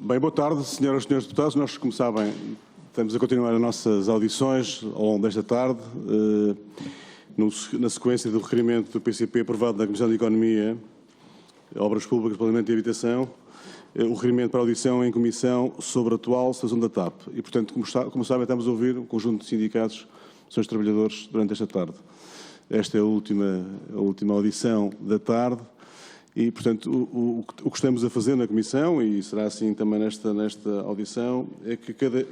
Bem, boa tarde, senhoras e senhores deputados. Nós, como sabem, estamos a continuar as nossas audições ao longo desta tarde, na sequência do requerimento do PCP aprovado na Comissão de Economia, Obras Públicas, Planeamento e Habitação, o requerimento para audição em comissão sobre a atual situação da TAP. E, portanto, como sabem, estamos a ouvir um conjunto de sindicatos, associações de trabalhadores, durante esta tarde. Esta é a última audição da tarde. E, portanto, o que estamos a fazer na Comissão, e será assim também nesta audição, é que cada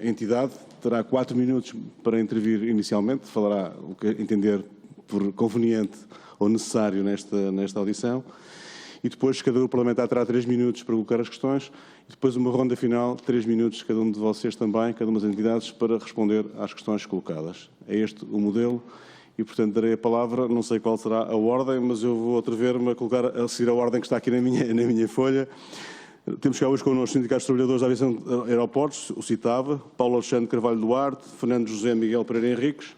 entidade terá 4 minutos para intervir inicialmente, falará o que entender por conveniente ou necessário nesta audição, e depois cada grupo parlamentar terá 3 minutos para colocar as questões, e depois uma ronda final, 3 minutos cada um de vocês também, cada uma das entidades, para responder às questões colocadas. É este o modelo. E, portanto, darei a palavra, não sei qual será a ordem, mas eu vou atrever-me a seguir a ordem que está aqui na minha folha. Temos cá hoje connosco os sindicatos de trabalhadores da aviação de aeroportos, o CITAVA, Paulo Alexandre Carvalho Duarte, Fernando José Miguel Pereira Henriques,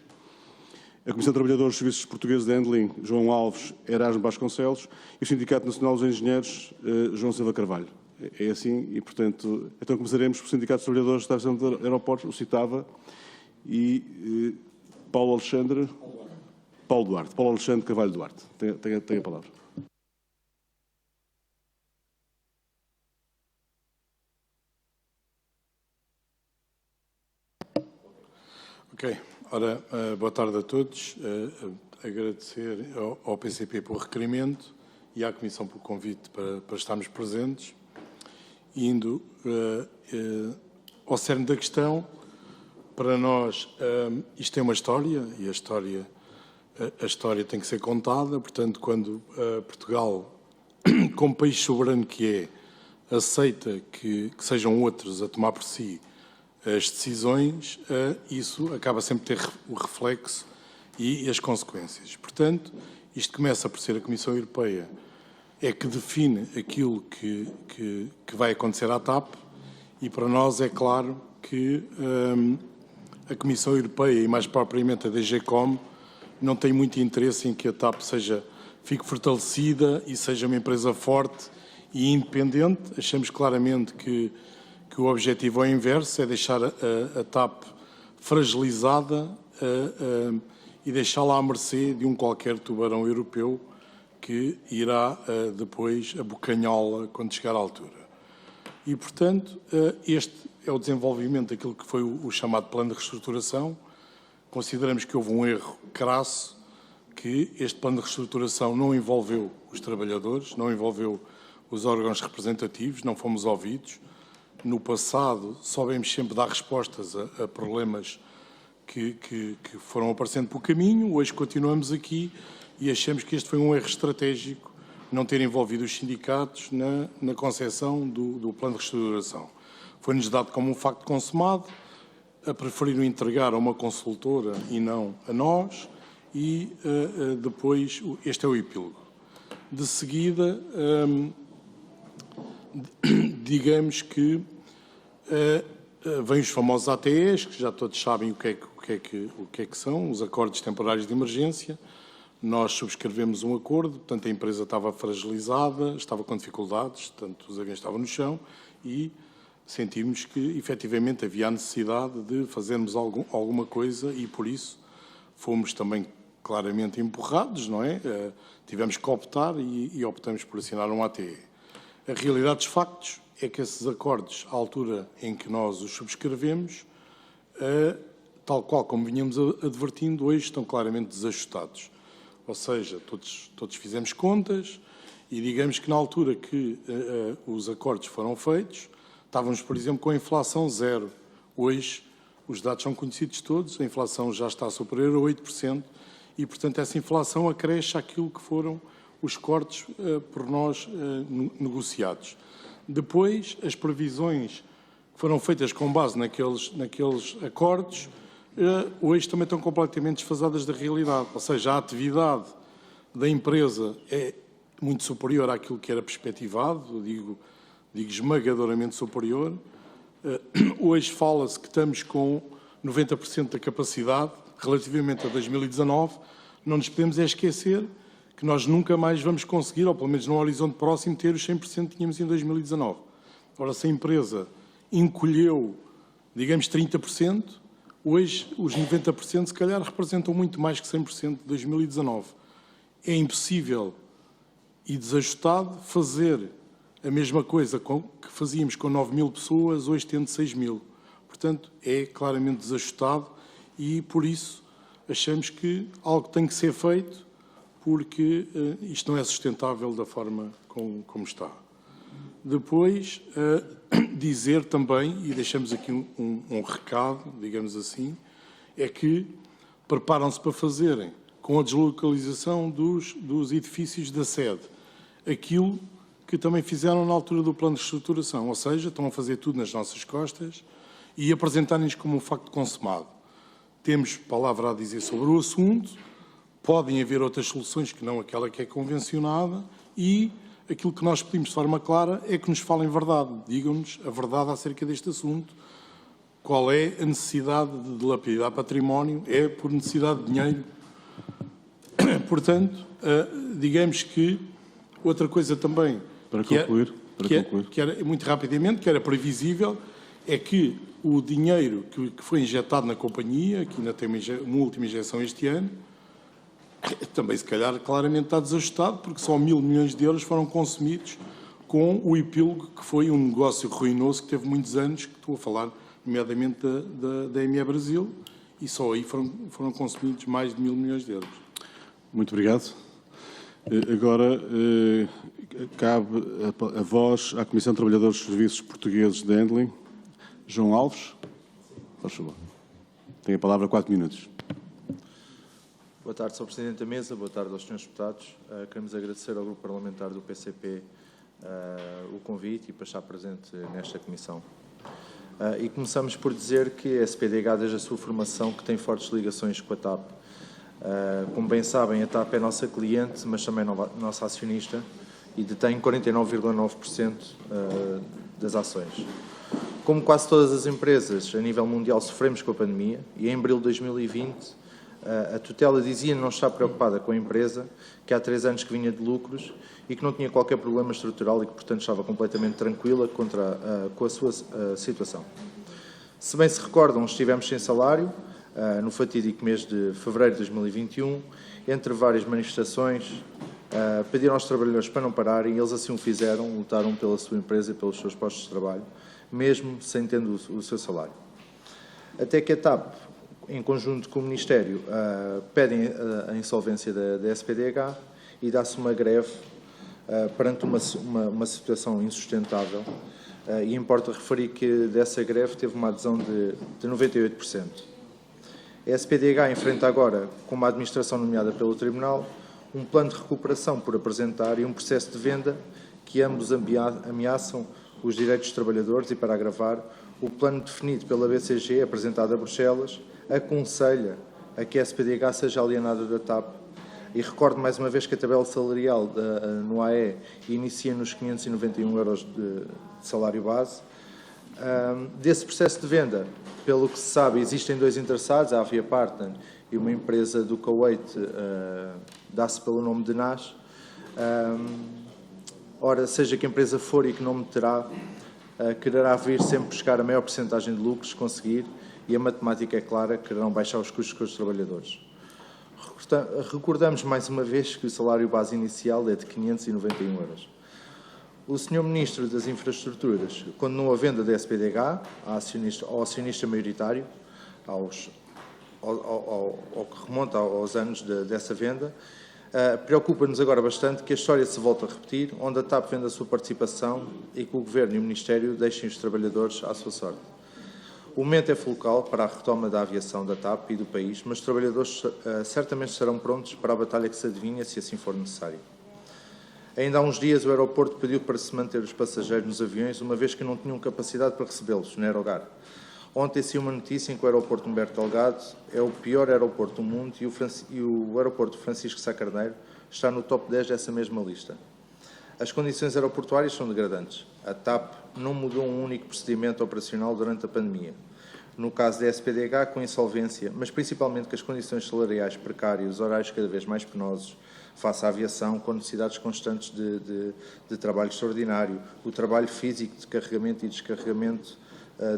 a Comissão de Trabalhadores dos Serviços Portugueses de Handling, João Alves Erasmo Vasconcelos, e o Sindicato Nacional dos Engenheiros, João Silva Carvalho. É assim, e, portanto, então começaremos por Sindicatos de Trabalhadores da aviação de aeroportos, o CITAVA, e Paulo Alexandre Carvalho Duarte. Tem a palavra. Ok. Ora, boa tarde a todos. Agradecer ao PCP pelo requerimento e à Comissão pelo convite para estarmos presentes. Indo ao cerne da questão, para nós isto é uma história e a história tem que ser contada. Portanto, quando Portugal, como país soberano que é, aceita que sejam outros a tomar por si as decisões, isso acaba sempre por ter o reflexo e as consequências. Portanto, isto começa por ser a Comissão Europeia é que define aquilo que vai acontecer à TAP, e para nós é claro que a Comissão Europeia e mais propriamente a DGCOM não tem muito interesse em que a TAP fique fortalecida e seja uma empresa forte e independente. Achamos claramente que o objetivo é o inverso, é deixar a TAP fragilizada e deixá-la à mercê de um qualquer tubarão europeu que irá depois abocanhá-la quando chegar à altura. E, portanto, este é o desenvolvimento daquilo que foi o chamado plano de reestruturação. Consideramos que houve um erro crasso, que este plano de reestruturação não envolveu os trabalhadores, não envolveu os órgãos representativos, não fomos ouvidos. No passado, soubemos sempre dar respostas a problemas que foram aparecendo pelo caminho. Hoje continuamos aqui e achamos que este foi um erro estratégico, não ter envolvido os sindicatos na concepção do plano de reestruturação. Foi-nos dado como um facto consumado, a preferiram entregar a uma consultora e não a nós, e depois este é o epílogo. De seguida, digamos que vêm os famosos ATEs, que já todos sabem o que é que são, os acordos temporários de emergência. Nós subscrevemos um acordo, portanto a empresa estava fragilizada, estava com dificuldades, portanto os aviões estavam no chão e sentimos que efetivamente havia a necessidade de fazermos alguma coisa e por isso fomos também claramente empurrados, não é? Tivemos que optar e optamos por assinar um ATE. A realidade dos factos é que esses acordos, à altura em que nós os subscrevemos, tal qual como vinhamos advertindo, hoje estão claramente desajustados. Ou seja, todos fizemos contas e digamos que na altura que os acordos foram feitos, estávamos, por exemplo, com a inflação zero. Hoje, os dados são conhecidos todos, a inflação já está superior a 8% e, portanto, essa inflação acresce àquilo que foram os cortes por nós negociados. Depois, as previsões que foram feitas com base naqueles acordos, hoje também estão completamente desfasadas da realidade. Ou seja, a atividade da empresa é muito superior àquilo que era perspectivado, digo esmagadoramente superior. Hoje fala-se que estamos com 90% da capacidade relativamente a 2019. Não nos podemos esquecer que nós nunca mais vamos conseguir, ou pelo menos no horizonte próximo, ter os 100% que tínhamos em 2019. Ora, se a empresa encolheu, digamos, 30%, hoje os 90% se calhar representam muito mais que 100% de 2019. É impossível e desajustado fazer a mesma coisa que fazíamos com 9.000 pessoas, hoje tendo 6.000. Portanto, é claramente desajustado e, por isso, achamos que algo tem que ser feito, porque isto não é sustentável da forma como está. Depois, dizer também, e deixamos aqui um recado, digamos assim, é que preparam-se para fazerem, com a deslocalização dos edifícios da sede, aquilo que também fizeram na altura do plano de estruturação, ou seja, estão a fazer tudo nas nossas costas e apresentarem-nos como um facto consumado. Temos palavra a dizer sobre o assunto, podem haver outras soluções que não aquela que é convencionada e aquilo que nós pedimos de forma clara é que nos falem verdade, digam-nos a verdade acerca deste assunto, qual é a necessidade de dilapidar património, é por necessidade de dinheiro. Portanto, digamos que outra coisa também que era muito rapidamente, que era previsível, é que o dinheiro que foi injetado na companhia, que ainda tem uma última injeção este ano, também se calhar claramente está desajustado, porque só 1.000 milhões de euros foram consumidos com o epílogo, que foi um negócio ruinoso que teve muitos anos, que estou a falar nomeadamente da ME Brasil, e só aí foram consumidos mais de 1.000 milhões de euros. Muito obrigado. Agora, cabe a voz à Comissão de Trabalhadores dos Serviços Portugueses de Handling. João Alves, por favor. Tem a palavra 4 minutos. Boa tarde, Sr. Presidente da Mesa. Boa tarde aos Srs. Deputados. Queremos agradecer ao Grupo Parlamentar do PCP o convite e para estar presente nesta comissão. E começamos por dizer que a SPDH, desde a sua formação, que tem fortes ligações com a TAP. Como bem sabem, a TAP é nossa cliente, mas também nossa acionista e detém 49,9% das ações. Como quase todas as empresas a nível mundial sofremos com a pandemia e em abril de 2020 a tutela dizia não estar preocupada com a empresa, que há 3 anos que vinha de lucros e que não tinha qualquer problema estrutural e que, portanto, estava completamente tranquila com a sua situação. Se bem se recordam, estivemos sem salário no fatídico mês de fevereiro de 2021, entre várias manifestações, pediram aos trabalhadores para não pararem e eles assim o fizeram, lutaram pela sua empresa e pelos seus postos de trabalho, mesmo sem tendo o seu salário. Até que a TAP, em conjunto com o Ministério, pedem a insolvência da SPDH e dá-se uma greve perante uma situação insustentável. E importa referir que dessa greve teve uma adesão de 98%. A SPDH enfrenta agora, com uma administração nomeada pelo Tribunal, um plano de recuperação por apresentar e um processo de venda que ambos ameaçam os direitos dos trabalhadores e, para agravar, o plano definido pela BCG, apresentado a Bruxelas, aconselha a que a SPDH seja alienada da TAP. E recordo mais uma vez que a tabela salarial no AE inicia nos 591 euros de salário base. Desse processo de venda, pelo que se sabe, existem 2 interessados, a Avia Partner e uma empresa do Kuwait, dá-se pelo nome de NAS. Ora, seja que a empresa for e que nome terá, quererá vir sempre buscar a maior percentagem de lucros, conseguir, e a matemática é clara, quererão baixar os custos com os trabalhadores. Recordamos mais uma vez que o salário base inicial é de 591 euros. O Sr. Ministro das Infraestruturas condenou a venda da SPDH ao acionista maioritário, ao que remonta aos anos dessa venda. Preocupa-nos agora bastante que a história se volte a repetir, onde a TAP vende a sua participação e que o Governo e o Ministério deixem os trabalhadores à sua sorte. O momento é fulcral para a retoma da aviação da TAP e do país, mas os trabalhadores certamente estarão prontos para a batalha que se adivinha, se assim for necessário. Ainda há uns dias o aeroporto pediu para se manter os passageiros nos aviões, uma vez que não tinham capacidade para recebê-los no aerogar. Ontem saiu uma notícia em que o aeroporto Humberto Delgado é o pior aeroporto do mundo e o aeroporto Francisco Sá Carneiro está no top 10 dessa mesma lista. As condições aeroportuárias são degradantes. A TAP não mudou um único procedimento operacional durante a pandemia. No caso da SPDH, com insolvência, mas principalmente com as condições salariais precárias, os horários cada vez mais penosos, face à aviação, com necessidades constantes de trabalho extraordinário, o trabalho físico de carregamento e descarregamento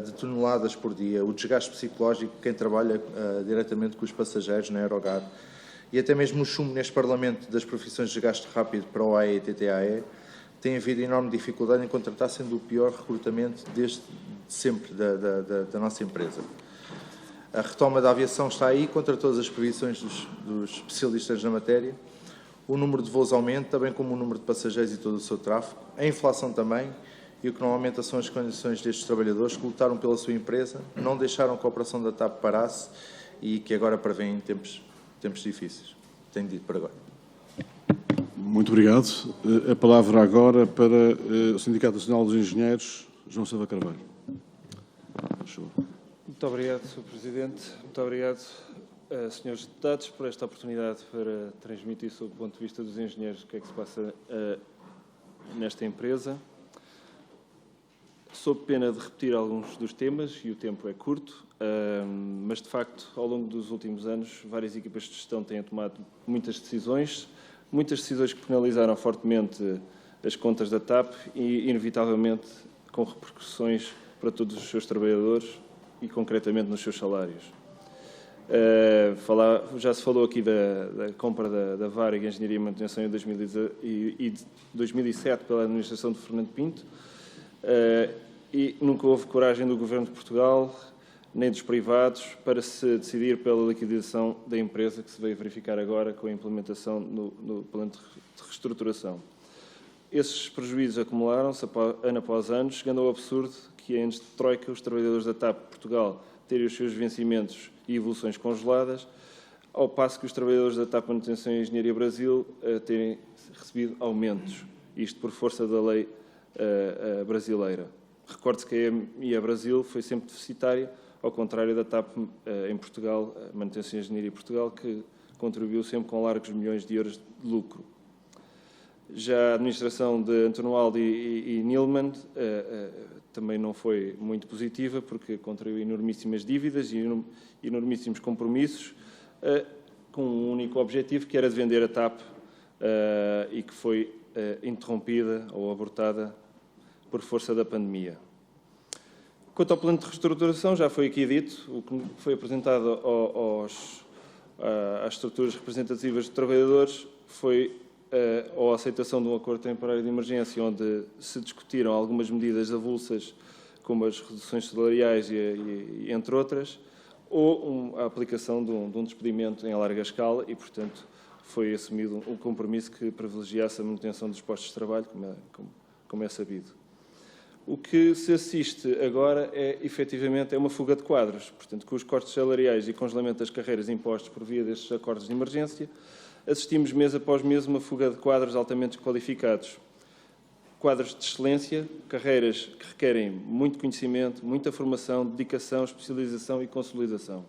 de toneladas por dia, o desgaste psicológico de quem trabalha diretamente com os passageiros na Aerogar, e até mesmo o chumbo neste Parlamento das profissões de desgaste rápido para o AE e TTAE, tem havido enorme dificuldade em contratar, sendo o pior recrutamento desde sempre da nossa empresa. A retoma da aviação está aí, contra todas as previsões dos especialistas na matéria. O número de voos aumenta, bem como o número de passageiros e todo o seu tráfego. A inflação também, e o que não aumenta são as condições destes trabalhadores que lutaram pela sua empresa, não deixaram que a operação da TAP parasse e que agora prevêem tempos difíceis. Tenho dito por agora. Muito obrigado. A palavra agora para o Sindicato Nacional dos Engenheiros, João Silva Carvalho. Muito obrigado, Sr. Presidente. Muito obrigado, Srs. Deputados, por esta oportunidade para transmitir, sob o ponto de vista dos engenheiros, o que é que se passa nesta empresa. Sob pena de repetir alguns dos temas, e o tempo é curto, mas, de facto, ao longo dos últimos anos, várias equipas de gestão têm tomado muitas decisões que penalizaram fortemente as contas da TAP e, inevitavelmente, com repercussões para todos os seus trabalhadores e, concretamente, nos seus salários. Já se falou aqui da compra da Varig Engenharia e Manutenção em 2007 pela administração de Fernando Pinto, e nunca houve coragem do Governo de Portugal nem dos privados para se decidir pela liquidação da empresa, que se veio verificar agora com a implementação no plano de reestruturação. Esses prejuízos acumularam-se ano após ano, chegando ao absurdo que, em anos de troika, os trabalhadores da TAP Portugal terem os seus vencimentos e evoluções congeladas, ao passo que os trabalhadores da TAP Manutenção e Engenharia Brasil terem recebido aumentos, isto por força da lei brasileira. Recorde-se que a EMEA Brasil foi sempre deficitária, ao contrário da TAP em Portugal, a Manutenção e Engenharia Portugal, que contribuiu sempre com largos milhões de euros de lucro. Já a administração de António Aldo e Nilman também não foi muito positiva, porque contraiu enormíssimas dívidas e enormíssimos compromissos, com um único objetivo, que era de vender a TAP, e que foi interrompida ou abortada por força da pandemia. Quanto ao plano de reestruturação, já foi aqui dito, o que foi apresentado às estruturas representativas de trabalhadores foi a aceitação de um acordo temporário de emergência, onde se discutiram algumas medidas avulsas, como as reduções salariais e entre outras, ou a aplicação de um despedimento em larga escala e, portanto, foi assumido um compromisso que privilegiasse a manutenção dos postos de trabalho, como é sabido. O que se assiste agora efetivamente, uma fuga de quadros. Portanto, com os cortes salariais e congelamento das carreiras impostos por via destes acordos de emergência, assistimos mês após mês uma fuga de quadros altamente qualificados. Quadros de excelência, carreiras que requerem muito conhecimento, muita formação, dedicação, especialização e consolidação.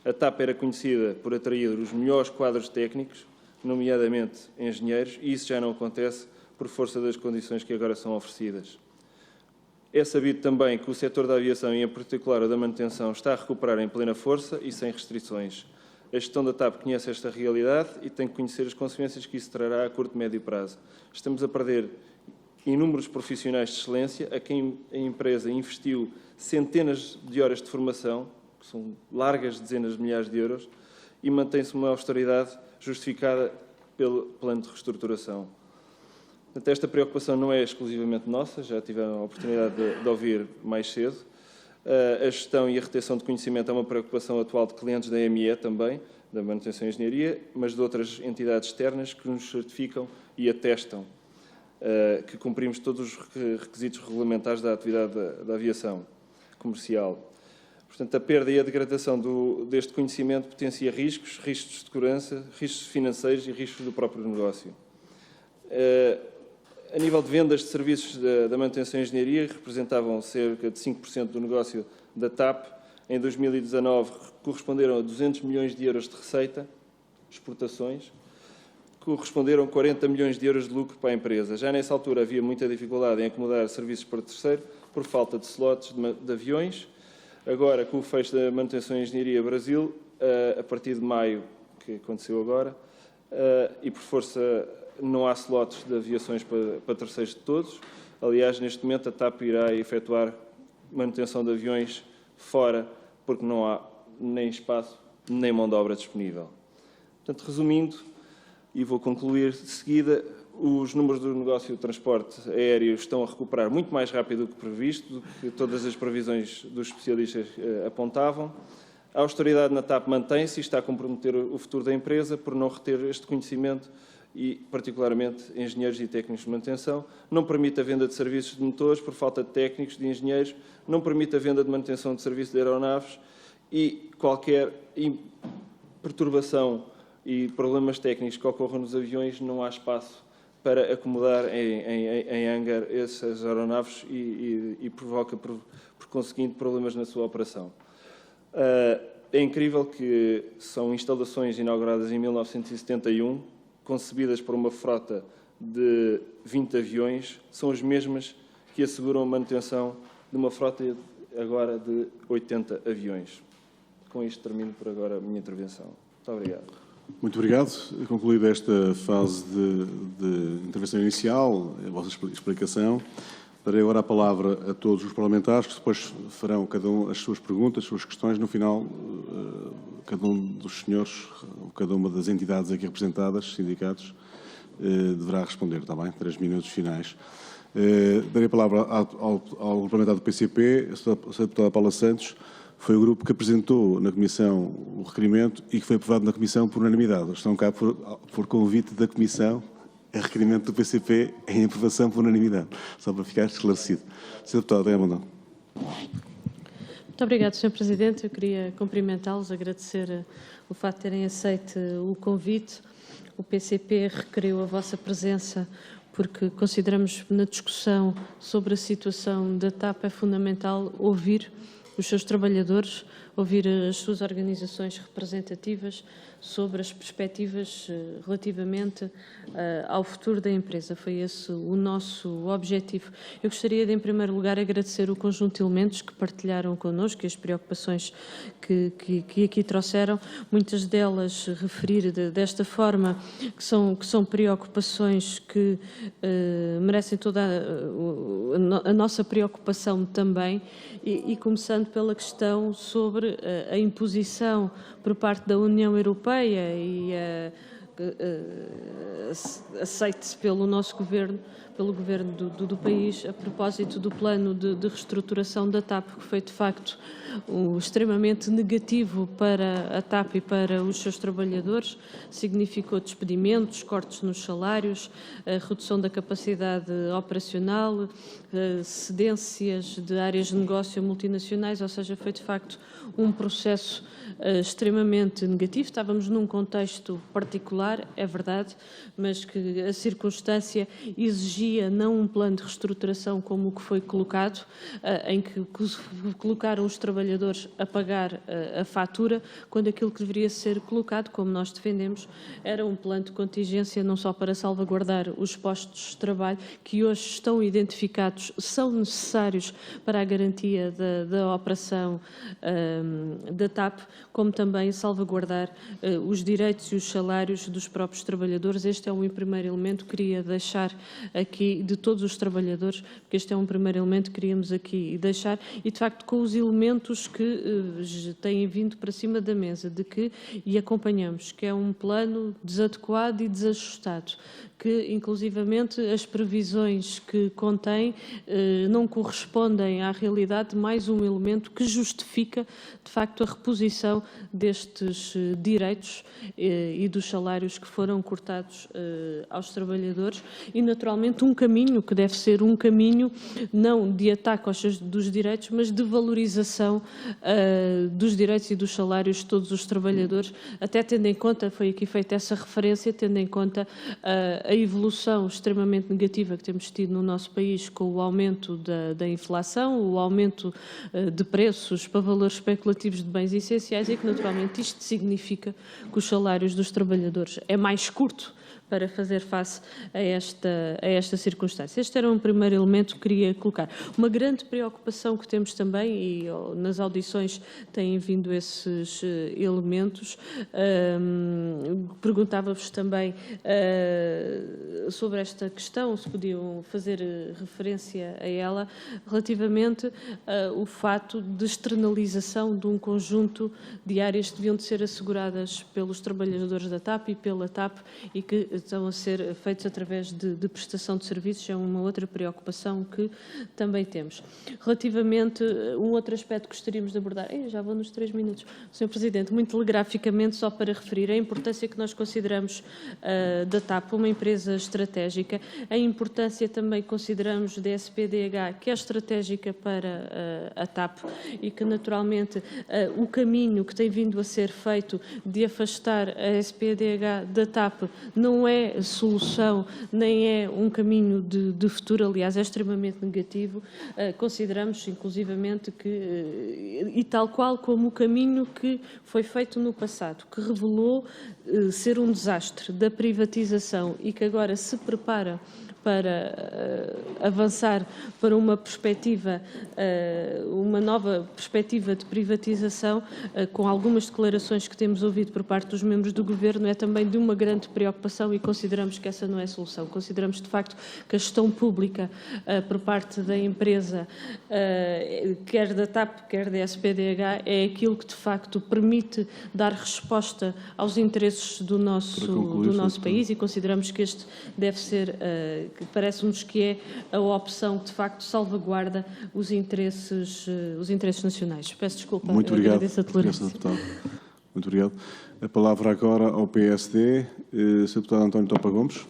A TAP era conhecida por atrair os melhores quadros técnicos, nomeadamente engenheiros, e isso já não acontece por força das condições que agora são oferecidas. É sabido também que o setor da aviação, e em particular o da manutenção, está a recuperar em plena força e sem restrições. A gestão da TAP conhece esta realidade e tem que conhecer as consequências que isso trará a curto e médio prazo. Estamos a perder inúmeros profissionais de excelência, a quem a empresa investiu centenas de horas de formação, que são largas dezenas de milhares de euros, e mantém-se uma austeridade justificada pelo plano de reestruturação. Portanto, esta preocupação não é exclusivamente nossa, já tiveram a oportunidade de ouvir mais cedo. A gestão e a retenção de conhecimento é uma preocupação atual de clientes da EME também, da Manutenção e Engenharia, mas de outras entidades externas que nos certificam e atestam que cumprimos todos os requisitos regulamentares da atividade da aviação comercial. Portanto, a perda e a degradação deste conhecimento potencia riscos de segurança, riscos financeiros e riscos do próprio negócio. A nível de vendas de serviços da manutenção e engenharia, representavam cerca de 5% do negócio da TAP. Em 2019, corresponderam a 200 milhões de euros de receita, exportações, corresponderam a 40 milhões de euros de lucro para a empresa. Já nessa altura havia muita dificuldade em acomodar serviços para terceiro, por falta de slots de aviões. Agora, com o fecho da Manutenção e Engenharia Brasil, a partir de maio, que aconteceu agora, e, por força, não há slots de aviações para terceiros de todos. Aliás, neste momento, a TAP irá efetuar manutenção de aviões fora, porque não há nem espaço, nem mão de obra disponível. Portanto, resumindo, e vou concluir de seguida, os números do negócio de transporte aéreo estão a recuperar muito mais rápido do que previsto, do que todas as previsões dos especialistas apontavam. A austeridade na TAP mantém-se e está a comprometer o futuro da empresa por não reter este conhecimento e, particularmente, engenheiros e técnicos de manutenção. Não permite a venda de serviços de motores por falta de técnicos, de engenheiros. Não permite a venda de manutenção de serviços de aeronaves e qualquer perturbação e problemas técnicos que ocorram nos aviões, não há espaço para acomodar em hangar essas aeronaves e provoca, por conseguinte, problemas na sua operação. É incrível que são instalações inauguradas em 1971, concebidas por uma frota de 20 aviões, são as mesmas que asseguram a manutenção de uma frota agora de 80 aviões. Com isto termino por agora a minha intervenção. Muito obrigado. Muito obrigado. Concluída esta fase de intervenção inicial, a vossa explicação, darei agora a palavra a todos os parlamentares, que depois farão cada um as suas perguntas, as suas questões. No final, cada um dos senhores, cada uma das entidades aqui representadas, sindicatos, deverá responder, está bem? 3 minutos finais. Darei a palavra ao Grupo Parlamentar do PCP, a Sra. Deputada Paula Santos. Foi o grupo que apresentou na Comissão o requerimento e que foi aprovado na Comissão por unanimidade. Estão cá por convite da Comissão, a requerimento do PCP em aprovação por unanimidade. Só para ficar esclarecido. Sr. Deputado, é a mão. Muito obrigado, Sr. Presidente. Eu queria cumprimentá-los, agradecer o facto de terem aceito o convite. O PCP requeriu a vossa presença porque consideramos na discussão sobre a situação da TAP é fundamental ouvir os seus trabalhadores, ouvir as suas organizações representativas sobre as perspectivas relativamente ao futuro da empresa. Foi esse o nosso objetivo. Eu gostaria de, em primeiro lugar, agradecer o conjunto de elementos que partilharam connosco e as preocupações que aqui trouxeram, muitas delas referir desta forma, que são preocupações que merecem toda a nossa preocupação também, e começando pela questão sobre a imposição por parte da União Europeia e aceite-se pelo nosso governo, pelo governo do país, a propósito do plano de reestruturação da TAP, que foi de facto extremamente negativo para a TAP e para os seus trabalhadores. Significou despedimentos, cortes nos salários, a redução da capacidade operacional, cedências de áreas de negócio multinacionais, ou seja, foi de facto um processo extremamente negativo. Estávamos num contexto particular, é verdade, mas que a circunstância exigia não um plano de reestruturação como o que foi colocado, em que colocaram os trabalhadores a pagar a fatura, quando aquilo que deveria ser colocado, como nós defendemos, era um plano de contingência não só para salvaguardar os postos de trabalho que hoje estão identificados, são necessários para a garantia da operação da TAP, como também salvaguardar os direitos e os salários dos próprios trabalhadores. Este é um primeiro elemento que queria deixar aqui, de todos os trabalhadores, porque este é um primeiro elemento que queríamos aqui deixar, e de facto com os elementos que têm vindo para cima da mesa, e acompanhamos, que é um plano desadequado e desajustado, que inclusivamente as previsões que contém não correspondem à realidade, mais um elemento que justifica de facto a reposição destes direitos e dos salários que foram cortados aos trabalhadores, e naturalmente um caminho que deve ser um caminho não de ataque dos direitos, mas de valorização dos direitos e dos salários de todos os trabalhadores, até tendo em conta, foi aqui feita essa referência, tendo em conta a evolução extremamente negativa que temos tido no nosso país com o aumento da inflação, o aumento de preços para valores especulativos de bens essenciais, e que naturalmente isto significa que os salários dos trabalhadores é mais curto para fazer face a esta circunstância. Este era um primeiro elemento que queria colocar. Uma grande preocupação que temos também, e nas audições têm vindo esses elementos, perguntava-vos também sobre esta questão, se podiam fazer referência a ela, relativamente ao fato de externalização de um conjunto de áreas que deviam de ser asseguradas pelos trabalhadores da TAP e pela TAP e que estão a ser feitos através de prestação de serviços, é uma outra preocupação que também temos. Relativamente, um outro aspecto que gostaríamos de abordar, já vou nos 3 minutos, Sr. Presidente, muito telegraficamente, só para referir a importância que nós consideramos da TAP uma empresa estratégica, a importância também que consideramos da SPDH, que é estratégica para a TAP e que naturalmente o caminho que tem vindo a ser feito de afastar a SPDH da TAP não é solução, nem é um caminho de futuro, aliás, é extremamente negativo. Consideramos, inclusivamente, que, e tal qual como o caminho que foi feito no passado, que revelou ser um desastre da privatização e que agora se prepara para avançar para uma perspectiva, uma nova perspectiva de privatização, com algumas declarações que temos ouvido por parte dos membros do Governo, é também de uma grande preocupação e consideramos que essa não é a solução. Consideramos, de facto, que a gestão pública por parte da empresa, quer da TAP, quer da SPDH, é aquilo que, de facto, permite dar resposta aos interesses do nosso país e consideramos que este deve ser que parece-nos que é a opção que, de facto, salvaguarda os interesses nacionais. Peço desculpa, muito obrigado, agradeço a tolerância. Muito obrigado. A palavra agora ao PSD, Sr. Deputado António Topa Gomes.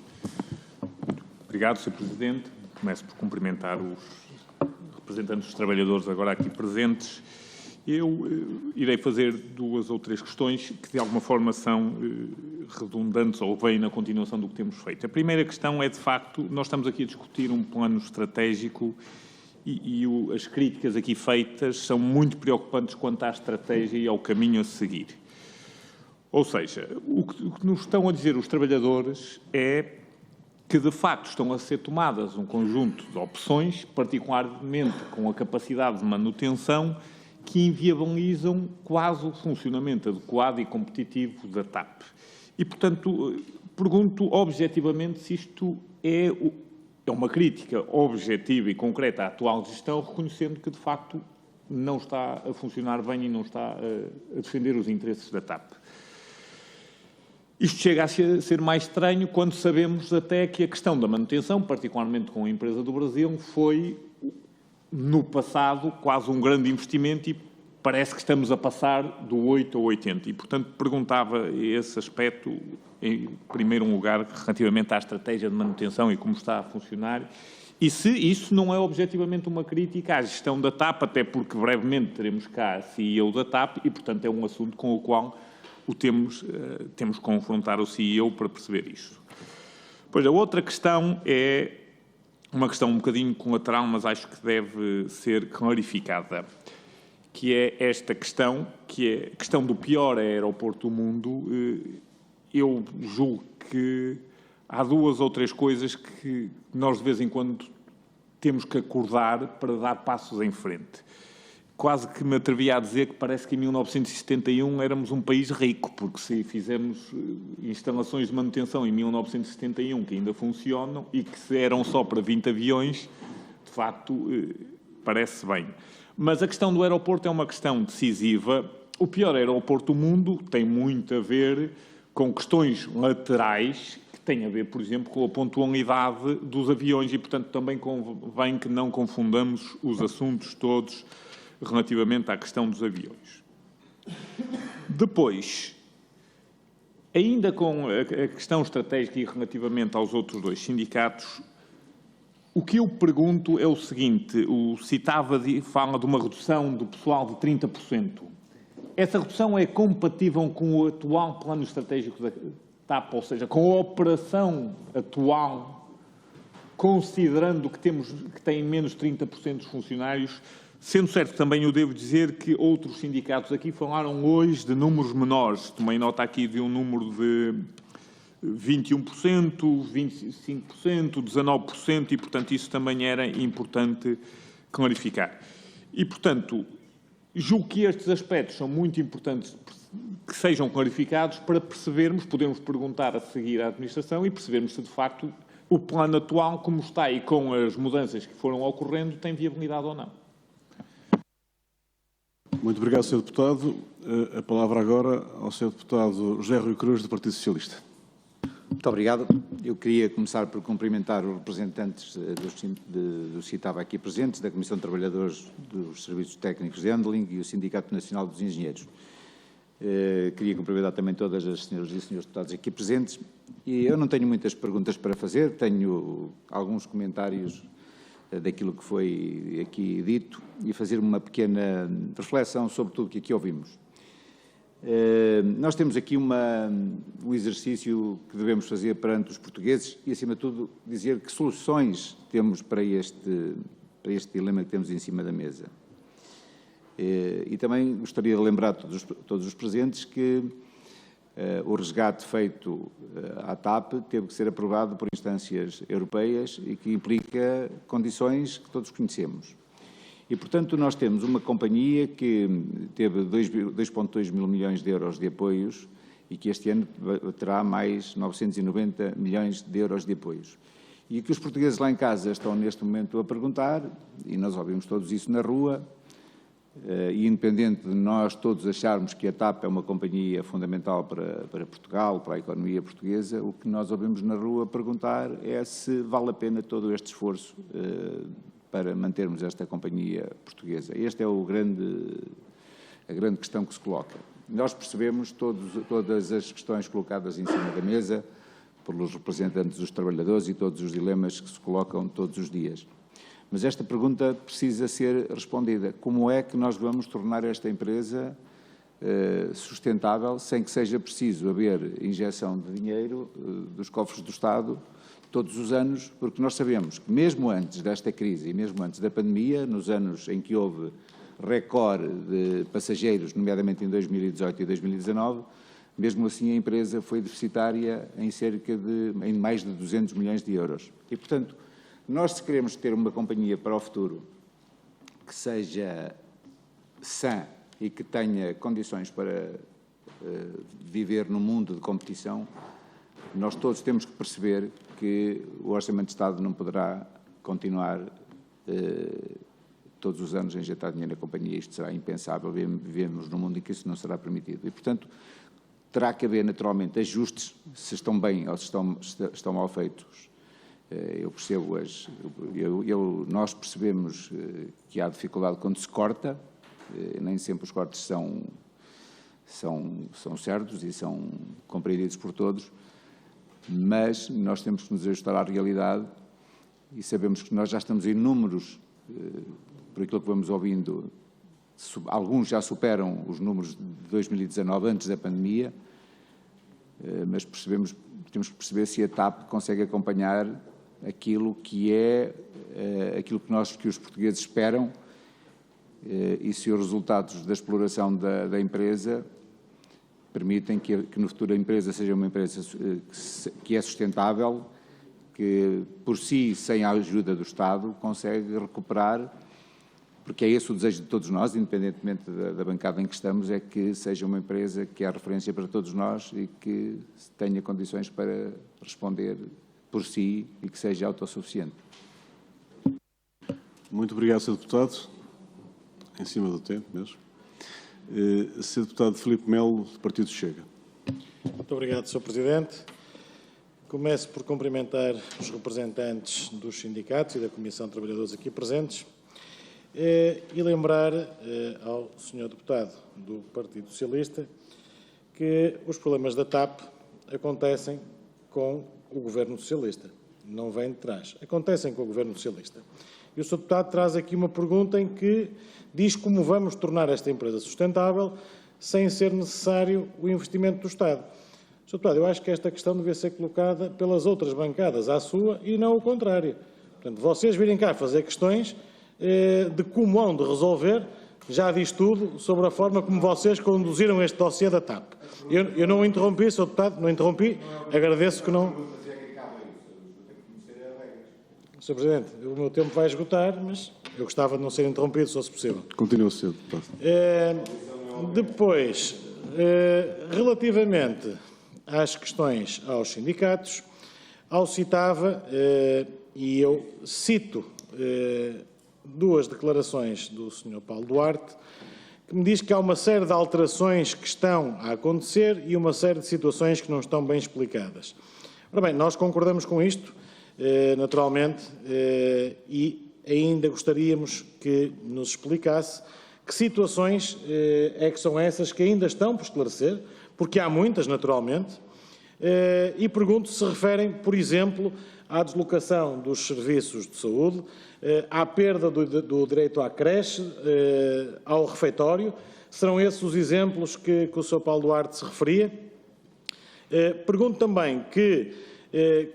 Obrigado, Sr. Presidente. Começo por cumprimentar os representantes dos trabalhadores agora aqui presentes. Eu irei fazer 2 ou 3 questões que, de alguma forma, são redundantes ou vêm na continuação do que temos feito. A primeira questão é, de facto, nós estamos aqui a discutir um plano estratégico e as críticas aqui feitas são muito preocupantes quanto à estratégia e ao caminho a seguir. Ou seja, o que nos estão a dizer os trabalhadores é que, de facto, estão a ser tomadas um conjunto de opções, particularmente com a capacidade de manutenção, que inviabilizam quase o funcionamento adequado e competitivo da TAP. E, portanto, pergunto objetivamente se isto é uma crítica objetiva e concreta à atual gestão, reconhecendo que, de facto, não está a funcionar bem e não está a defender os interesses da TAP. Isto chega a ser mais estranho quando sabemos até que a questão da manutenção, particularmente com a empresa do Brasil, foi, no passado, quase um grande investimento e parece que estamos a passar do 8 ao 80. E, portanto, perguntava esse aspecto, em primeiro lugar, relativamente à estratégia de manutenção e como está a funcionar, e se isso não é objetivamente uma crítica à gestão da TAP, até porque brevemente teremos cá a CEO da TAP e, portanto, é um assunto com o qual temos que confrontar o CEO para perceber isto. Pois a outra questão é uma questão um bocadinho colateral, mas acho que deve ser clarificada, que é esta questão, que é a questão do pior aeroporto do mundo. Eu julgo que há 2 ou 3 coisas que nós de vez em quando temos que acordar para dar passos em frente. Quase que me atrevia a dizer que parece que em 1971 éramos um país rico, porque se fizemos instalações de manutenção em 1971 que ainda funcionam e que se eram só para 20 aviões, de facto, parece bem. Mas a questão do aeroporto é uma questão decisiva. O pior aeroporto do mundo tem muito a ver com questões laterais que têm a ver, por exemplo, com a pontualidade dos aviões e, portanto, também convém que não confundamos os assuntos todos relativamente à questão dos aviões. Depois, ainda com a questão estratégica e relativamente aos outros 2 sindicatos, o que eu pergunto é o seguinte: o CITAVA fala de uma redução do pessoal de 30%. Essa redução é compatível com o atual plano estratégico da TAP, ou seja, com a operação atual, considerando que tem menos 30% dos funcionários? Sendo certo, também eu devo dizer que outros sindicatos aqui falaram hoje de números menores. Tomei nota aqui de um número 21%, 25%, 19%, e, portanto, isso também era importante clarificar. E, portanto, julgo que estes aspectos são muito importantes que sejam clarificados para percebermos, podemos perguntar a seguir à administração e percebermos se, de facto, o plano atual, como está e com as mudanças que foram ocorrendo, tem viabilidade ou não. Muito obrigado, Sr. Deputado. A palavra agora ao Sr. Deputado José Rui Cruz, do Partido Socialista. Muito obrigado. Eu queria começar por cumprimentar os representantes do CITAB aqui presentes, da Comissão de Trabalhadores dos Serviços Técnicos de Handling e o Sindicato Nacional dos Engenheiros. Queria cumprimentar também todas as senhoras e senhores deputados aqui presentes. E eu não tenho muitas perguntas para fazer, tenho alguns comentários daquilo que foi aqui dito e fazer uma pequena reflexão sobre tudo o que aqui ouvimos. Nós temos aqui um exercício que devemos fazer perante os portugueses e, acima de tudo, dizer que soluções temos para este dilema que temos em cima da mesa. E também gostaria de lembrar a todos os presentes que o resgate feito à TAP teve que ser aprovado por instâncias europeias e que implica condições que todos conhecemos. E, portanto, nós temos uma companhia que teve 2,2 mil milhões de euros de apoios e que este ano terá mais 990 milhões de euros de apoios. E que os portugueses lá em casa estão neste momento a perguntar, e nós ouvimos todos isso na rua, e independente de nós todos acharmos que a TAP é uma companhia fundamental para Portugal, para a economia portuguesa, o que nós ouvimos na rua perguntar é se vale a pena todo este esforço para mantermos esta companhia portuguesa. Esta é a grande questão que se coloca. Nós percebemos todas as questões colocadas em cima da mesa pelos representantes dos trabalhadores e todos os dilemas que se colocam todos os dias. Mas esta pergunta precisa ser respondida. Como é que nós vamos tornar esta empresa sustentável sem que seja preciso haver injeção de dinheiro dos cofres do Estado todos os anos? Porque nós sabemos que mesmo antes desta crise e mesmo antes da pandemia, nos anos em que houve recorde de passageiros, nomeadamente em 2018 e 2019, mesmo assim a empresa foi deficitária em mais de 200 milhões de euros. E, portanto, nós, se queremos ter uma companhia para o futuro que seja sã e que tenha condições para viver num mundo de competição, nós todos temos que perceber que o Orçamento de Estado não poderá continuar todos os anos a injetar dinheiro na companhia. Isto será impensável. Vivemos num mundo em que isso não será permitido. E, portanto, terá que haver naturalmente ajustes, se estão bem ou se estão mal feitos. Eu percebo nós percebemos que há dificuldade quando se corta, nem sempre os cortes são certos e são compreendidos por todos, mas nós temos que nos ajustar à realidade e sabemos que nós já estamos em números, por aquilo que vamos ouvindo, alguns já superam os números de 2019, antes da pandemia, mas temos que perceber se a TAP consegue acompanhar aquilo que que os portugueses esperam e se os resultados da exploração da empresa permitem que no futuro a empresa seja uma empresa que é sustentável, que por si, sem a ajuda do Estado, consegue recuperar, porque é esse o desejo de todos nós, independentemente da bancada em que estamos, é que seja uma empresa que é referência para todos nós e que tenha condições para responder por si e que seja autossuficiente. Muito obrigado, Sr. Deputado. Em cima do tempo mesmo. Sr. Deputado Filipe Melo, do Partido Chega. Muito obrigado, Sr. Presidente. Começo por cumprimentar os representantes dos sindicatos e da Comissão de Trabalhadores aqui presentes e lembrar ao Sr. Deputado do Partido Socialista que os problemas da TAP acontecem com o Governo Socialista, não vem de trás. Acontecem com o Governo Socialista. E o Sr. Deputado traz aqui uma pergunta em que diz como vamos tornar esta empresa sustentável sem ser necessário o investimento do Estado. Sr. Deputado, eu acho que esta questão devia ser colocada pelas outras bancadas à sua e não o contrário. Portanto, vocês virem cá fazer questões de como hão de resolver já diz tudo sobre a forma como vocês conduziram este dossiê da TAP. Eu não o interrompi, Sr. Deputado, não interrompi. Agradeço que não... Sr. Presidente, o meu tempo vai esgotar, mas eu gostava de não ser interrompido, se fosse possível. Continua, Sr. Deputado. Depois, relativamente às questões aos sindicatos, ao citava, e eu cito duas declarações do Sr. Paulo Duarte, que me diz que há uma série de alterações que estão a acontecer e uma série de situações que não estão bem explicadas. Ora bem, nós concordamos com isto, naturalmente, e ainda gostaríamos que nos explicasse que situações é que são essas que ainda estão por esclarecer, porque há muitas, naturalmente, e pergunto se referem, por exemplo, à deslocação dos serviços de saúde, à perda do direito à creche, ao refeitório. Serão esses os exemplos que o Sr. Paulo Duarte se referia? Pergunto também que,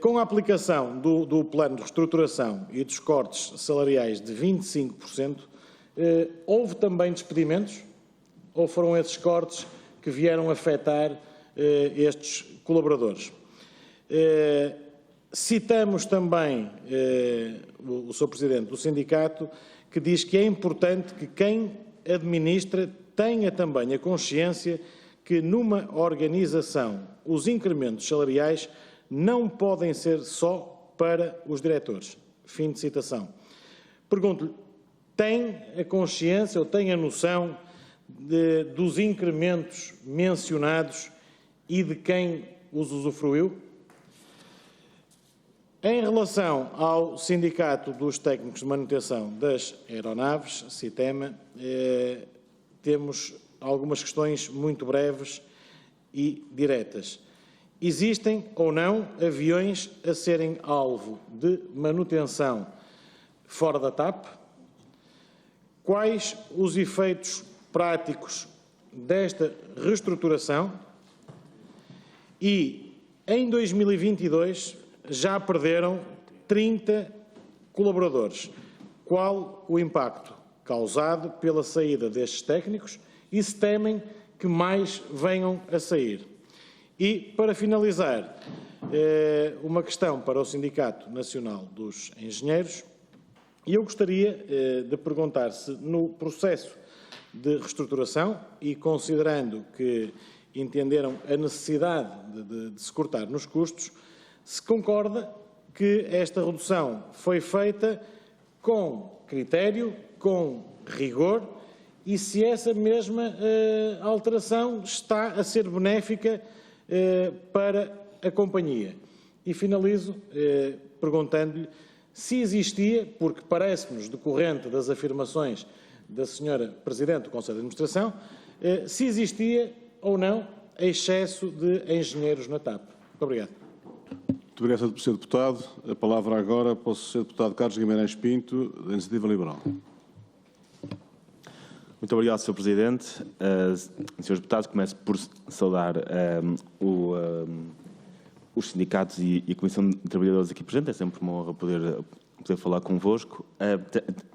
com a aplicação do plano de reestruturação e dos cortes salariais de 25%, houve também despedimentos? Ou foram esses cortes que vieram afetar estes colaboradores? Citamos também o Sr. Presidente do sindicato, que diz que é importante que quem administra tenha também a consciência que numa organização os incrementos salariais não podem ser só para os diretores. Fim de citação. Pergunto-lhe, tem a consciência ou tem a noção dos incrementos mencionados e de quem os usufruiu? Em relação ao Sindicato dos Técnicos de Manutenção das Aeronaves, CITEMA, temos algumas questões muito breves e diretas. Existem ou não aviões a serem alvo de manutenção fora da TAP? Quais os efeitos práticos desta reestruturação? E, em 2022, já perderam 30 colaboradores. Qual o impacto causado pela saída destes técnicos e se temem que mais venham a sair? E, para finalizar, uma questão para o Sindicato Nacional dos Engenheiros. Eu gostaria de perguntar se, no processo de reestruturação, e considerando que entenderam a necessidade de se cortar nos custos, se concorda que esta redução foi feita com critério, com rigor, e se essa mesma alteração está a ser benéfica para a companhia. E finalizo perguntando-lhe se existia, porque parece-nos decorrente das afirmações da Sra. Presidente do Conselho de Administração, se existia ou não excesso de engenheiros na TAP. Muito obrigado. Muito obrigado, Sr. Deputado. A palavra agora para o Sr. Deputado Carlos Guimarães Pinto, da Iniciativa Liberal. Muito obrigado, Sr. Presidente. Srs. Deputados, começo por saudar os sindicatos e a Comissão de Trabalhadores aqui presente. É sempre uma honra poder falar convosco.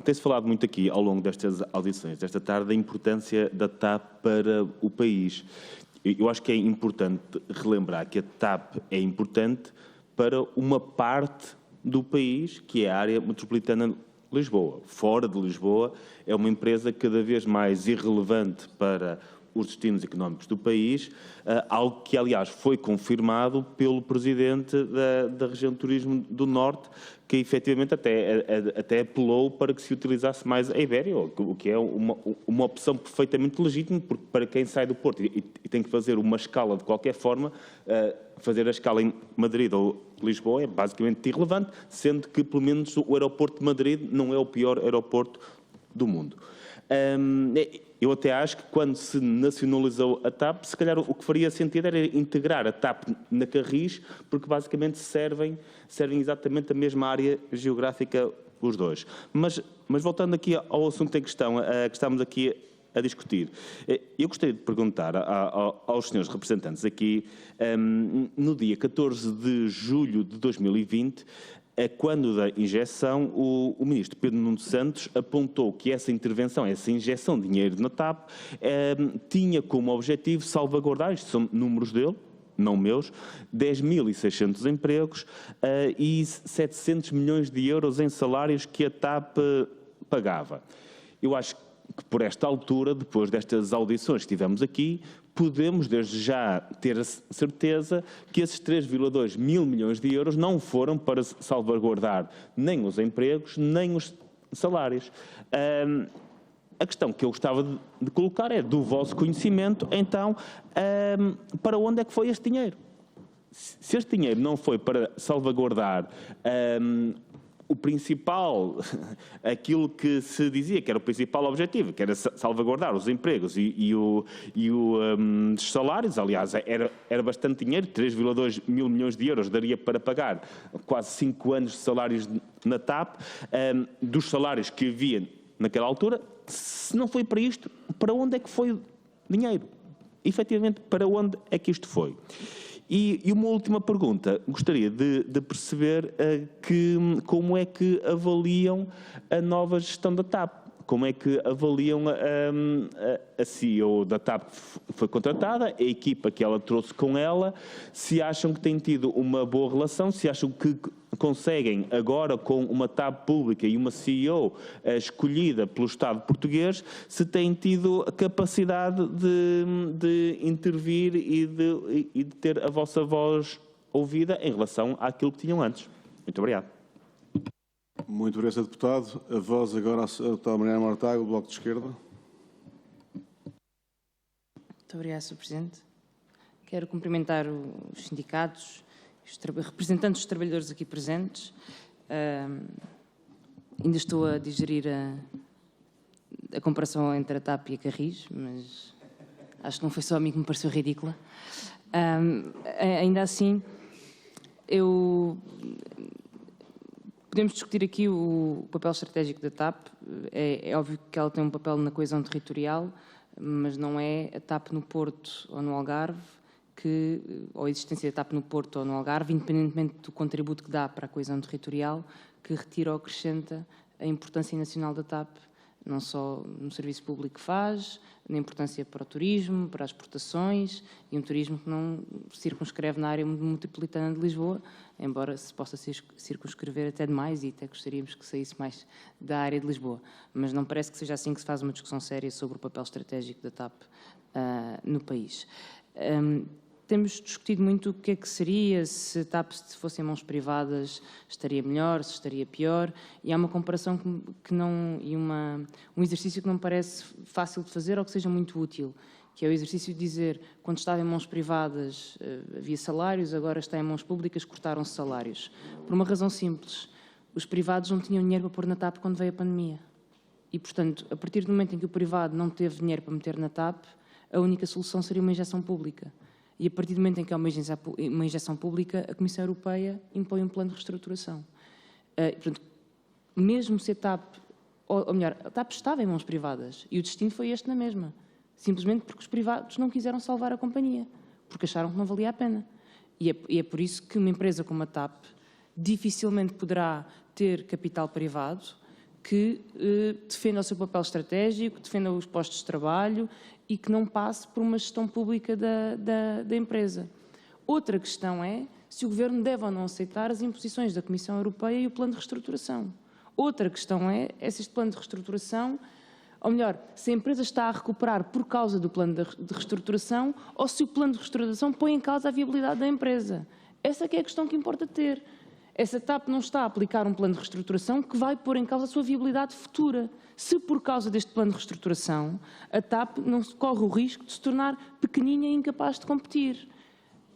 Tem-se falado muito aqui, ao longo destas audições desta tarde, da importância da TAP para o país. Eu acho que é importante relembrar que a TAP é importante para uma parte do país, que é a área metropolitana de Lisboa. Fora de Lisboa, é uma empresa cada vez mais irrelevante para os destinos económicos do país, algo que, aliás, foi confirmado pelo Presidente da Região de Turismo do Norte, que efetivamente até apelou para que se utilizasse mais a Ibéria, o que é uma opção perfeitamente legítima, porque para quem sai do Porto e tem que fazer uma escala de qualquer forma, fazer a escala em Madrid ou Lisboa é basicamente irrelevante, sendo que, pelo menos, o aeroporto de Madrid não é o pior aeroporto do mundo. Eu até acho que quando se nacionalizou a TAP, se calhar o que faria sentido era integrar a TAP na Carris, porque basicamente servem exatamente a mesma área geográfica os dois. Mas voltando aqui ao assunto em questão, que estamos aqui a discutir, eu gostaria de perguntar aos senhores representantes aqui, no dia 14 de julho de 2020, Quando da injeção, o ministro Pedro Nuno Santos apontou que essa intervenção, essa injeção de dinheiro na TAP, tinha como objetivo salvaguardar, isto são números dele, não meus, 10.600 empregos e 700 milhões de euros em salários que a TAP pagava. Eu acho que por esta altura, depois destas audições que tivemos aqui, podemos desde já ter a certeza que esses 3,2 mil milhões de euros não foram para salvaguardar nem os empregos, nem os salários. A questão que eu gostava de colocar é, do vosso conhecimento, então, para onde é que foi este dinheiro? Se este dinheiro não foi para salvaguardar o principal, aquilo que se dizia que era o principal objetivo, que era salvaguardar os empregos e os salários, aliás, era bastante dinheiro, 3,2 mil milhões de euros daria para pagar quase 5 anos de salários na TAP, dos salários que havia naquela altura. Se não foi para isto, para onde é que foi o dinheiro? Efetivamente, para onde é que isto foi? E uma última pergunta, gostaria de perceber como é que avaliam a nova gestão da TAP? Como é que avaliam a CEO da TAP que foi contratada, a equipa que ela trouxe com ela, se acham que têm tido uma boa relação, se acham que conseguem agora, com uma TAP pública e uma CEO escolhida pelo Estado português, se têm tido a capacidade de intervir e de ter a vossa voz ouvida em relação àquilo que tinham antes. Muito obrigado. Muito obrigado, Sr. Deputado. A voz agora ao Dr. Mariana Mortágua, do Bloco de Esquerda. Muito obrigada, Sr. Presidente. Quero cumprimentar os sindicatos, os representantes dos trabalhadores aqui presentes. Ainda estou a digerir a comparação entre a TAP e a Carris, mas acho que não foi só a mim que me pareceu ridícula. Ainda assim, podemos discutir aqui o papel estratégico da TAP. É óbvio que ela tem um papel na coesão territorial, mas não é a TAP no Porto ou no Algarve, ou a existência da TAP no Porto ou no Algarve, independentemente do contributo que dá para a coesão territorial, que retira ou acrescenta a importância nacional da TAP, não só no serviço público que faz, na importância para o turismo, para as exportações, e um turismo que não circunscreve na área metropolitana de Lisboa, embora se possa circunscrever até demais, e até gostaríamos que saísse mais da área de Lisboa. Mas não parece que seja assim que se faz uma discussão séria sobre o papel estratégico da TAP no país. Temos discutido muito o que é que seria, se a TAP fosse em mãos privadas estaria melhor, se estaria pior, e há uma comparação que não, e um exercício que não me parece fácil de fazer ou que seja muito útil, que é o exercício de dizer, quando estava em mãos privadas havia salários, agora está em mãos públicas, cortaram-se salários. Por uma razão simples, os privados não tinham dinheiro para pôr na TAP quando veio a pandemia. E, portanto, a partir do momento em que o privado não teve dinheiro para meter na TAP, a única solução seria uma injeção pública. E a partir do momento em que há uma injeção pública, a Comissão Europeia impõe um plano de reestruturação. Portanto, mesmo se a TAP, ou melhor, a TAP estava em mãos privadas e o destino foi este na mesma. Simplesmente porque os privados não quiseram salvar a companhia, porque acharam que não valia a pena. E é por isso que uma empresa como a TAP dificilmente poderá ter capital privado que defenda o seu papel estratégico, que defenda os postos de trabalho e que não passe por uma gestão pública da empresa. Outra questão é se o Governo deve ou não aceitar as imposições da Comissão Europeia e o plano de reestruturação. Outra questão é se este plano de reestruturação, ou melhor, se a empresa está a recuperar por causa do plano de reestruturação ou se o plano de reestruturação põe em causa a viabilidade da empresa. Essa que é a questão que importa ter. Essa TAP não está a aplicar um plano de reestruturação que vai pôr em causa a sua viabilidade futura. Se por causa deste plano de reestruturação, a TAP não corre o risco de se tornar pequenina e incapaz de competir,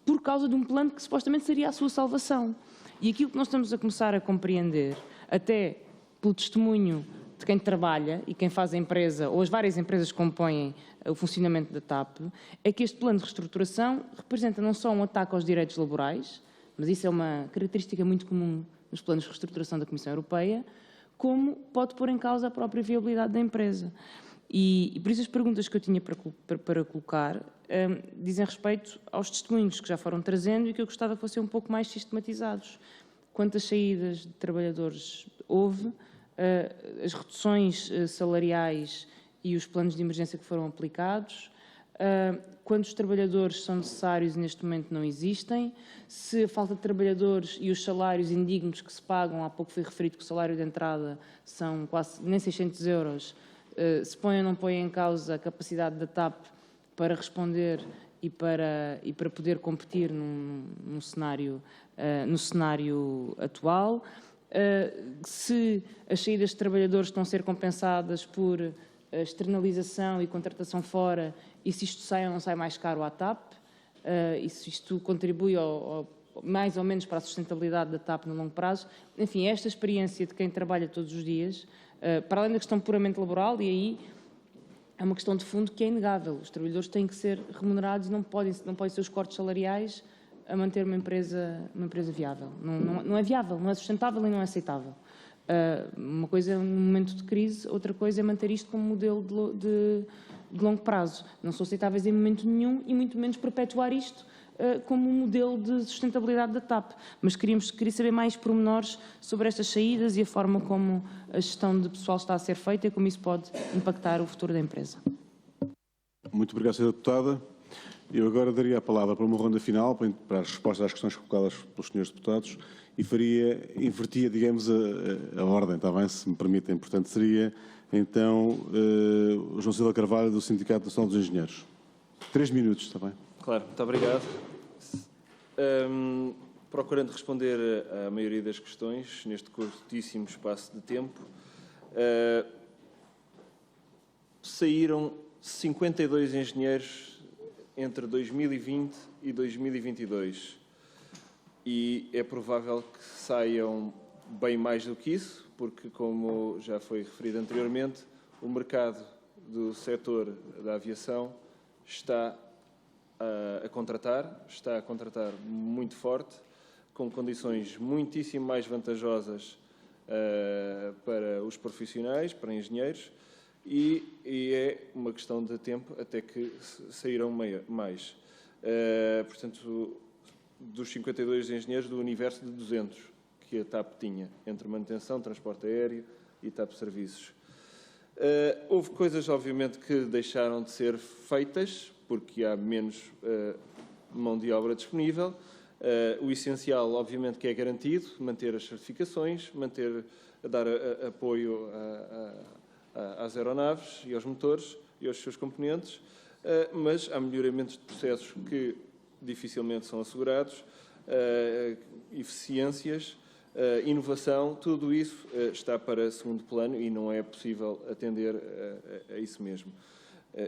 por causa de um plano que supostamente seria a sua salvação. E aquilo que nós estamos a começar a compreender, até pelo testemunho de quem trabalha e quem faz a empresa, ou as várias empresas que compõem o funcionamento da TAP, é que este plano de reestruturação representa não só um ataque aos direitos laborais, mas isso é uma característica muito comum nos planos de reestruturação da Comissão Europeia, como pode pôr em causa a própria viabilidade da empresa. E por isso as perguntas que eu tinha para colocar dizem respeito aos testemunhos que já foram trazendo e que eu gostava que fossem um pouco mais sistematizados. quantas saídas de trabalhadores houve, as reduções salariais e os planos de emergência que foram aplicados, quantos trabalhadores são necessários e neste momento não existem, se a falta de trabalhadores e os salários indignos que se pagam, há pouco foi referido que o salário de entrada são quase nem 600 euros, se põe ou não põe em causa a capacidade da TAP para responder e para poder competir no cenário atual, se as saídas de trabalhadores estão a ser compensadas por externalização e contratação fora, e se isto sai ou não sai mais caro à TAP, e se isto contribui mais ou menos para a sustentabilidade da TAP no longo prazo. Enfim, esta experiência de quem trabalha todos os dias, para além da questão puramente laboral, e aí é uma questão de fundo que é inegável. Os trabalhadores têm que ser remunerados, não podem ser os cortes salariais a manter uma empresa viável. Não é viável, não é sustentável e não é aceitável. Uma coisa é um momento de crise, outra coisa é manter isto como modelo de longo prazo. Não são aceitáveis em momento nenhum e muito menos perpetuar isto como um modelo de sustentabilidade da TAP. Mas queria saber mais pormenores sobre estas saídas e a forma como a gestão de pessoal está a ser feita e como isso pode impactar o futuro da empresa. Muito obrigado, Sra. Deputada. Eu agora daria a palavra para uma ronda final, para as respostas às questões colocadas pelos senhores deputados, e invertia, digamos, a ordem, está bem, se me permitem. Portanto, seria, então, o João Silva Carvalho, do Sindicato Nacional dos Engenheiros. 3 minutos, está bem? Claro, muito obrigado. Procurando responder à maioria das questões, neste curtíssimo espaço de tempo, saíram 52 engenheiros entre 2020 e 2022. E é provável que saiam bem mais do que isso, porque, como já foi referido anteriormente, o mercado do setor da aviação está a contratar muito forte, com condições muitíssimo mais vantajosas para os profissionais, para engenheiros, e é uma questão de tempo até que sairão mais. Portanto, dos 52 engenheiros do universo de 200 que a TAP tinha, entre manutenção, transporte aéreo e TAP Serviços. Houve coisas, obviamente, que deixaram de ser feitas, porque há menos mão de obra disponível. O essencial, obviamente, que é garantido, manter as certificações, dar apoio às aeronaves e aos motores e aos seus componentes, mas há melhoramentos de processos que dificilmente são assegurados, eficiências, inovação, tudo isso está para segundo plano e não é possível atender a isso mesmo.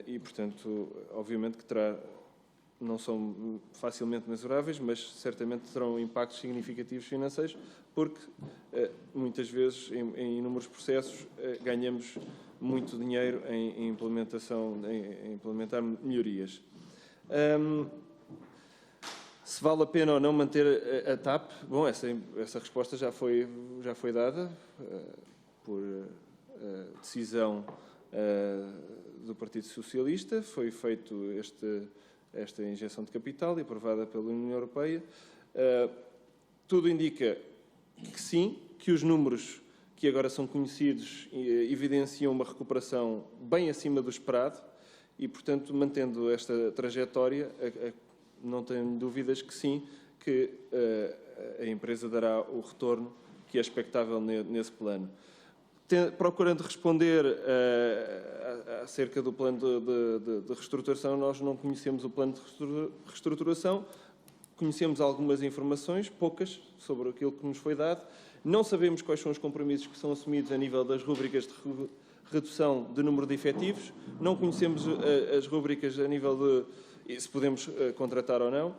E, portanto, obviamente que não são facilmente mensuráveis, mas certamente terão impactos significativos financeiros, porque muitas vezes em inúmeros processos ganhamos muito dinheiro em implementar melhorias. Se vale a pena ou não manter a TAP, bom, essa resposta já foi dada por decisão do Partido Socialista. Foi feito esta injeção de capital e aprovada pela União Europeia. Tudo indica que sim, que os números que agora são conhecidos evidenciam uma recuperação bem acima do esperado e, portanto, mantendo esta trajetória, não tenho dúvidas que sim, que a empresa dará o retorno que é expectável nesse plano. Procurando responder acerca do plano de reestruturação, nós não conhecemos o plano de reestruturação, conhecemos algumas informações, poucas, sobre aquilo que nos foi dado. Não sabemos quais são os compromissos que são assumidos a nível das rúbricas de redução de número de efetivos, não conhecemos as rúbricas a nível de se podemos contratar ou não,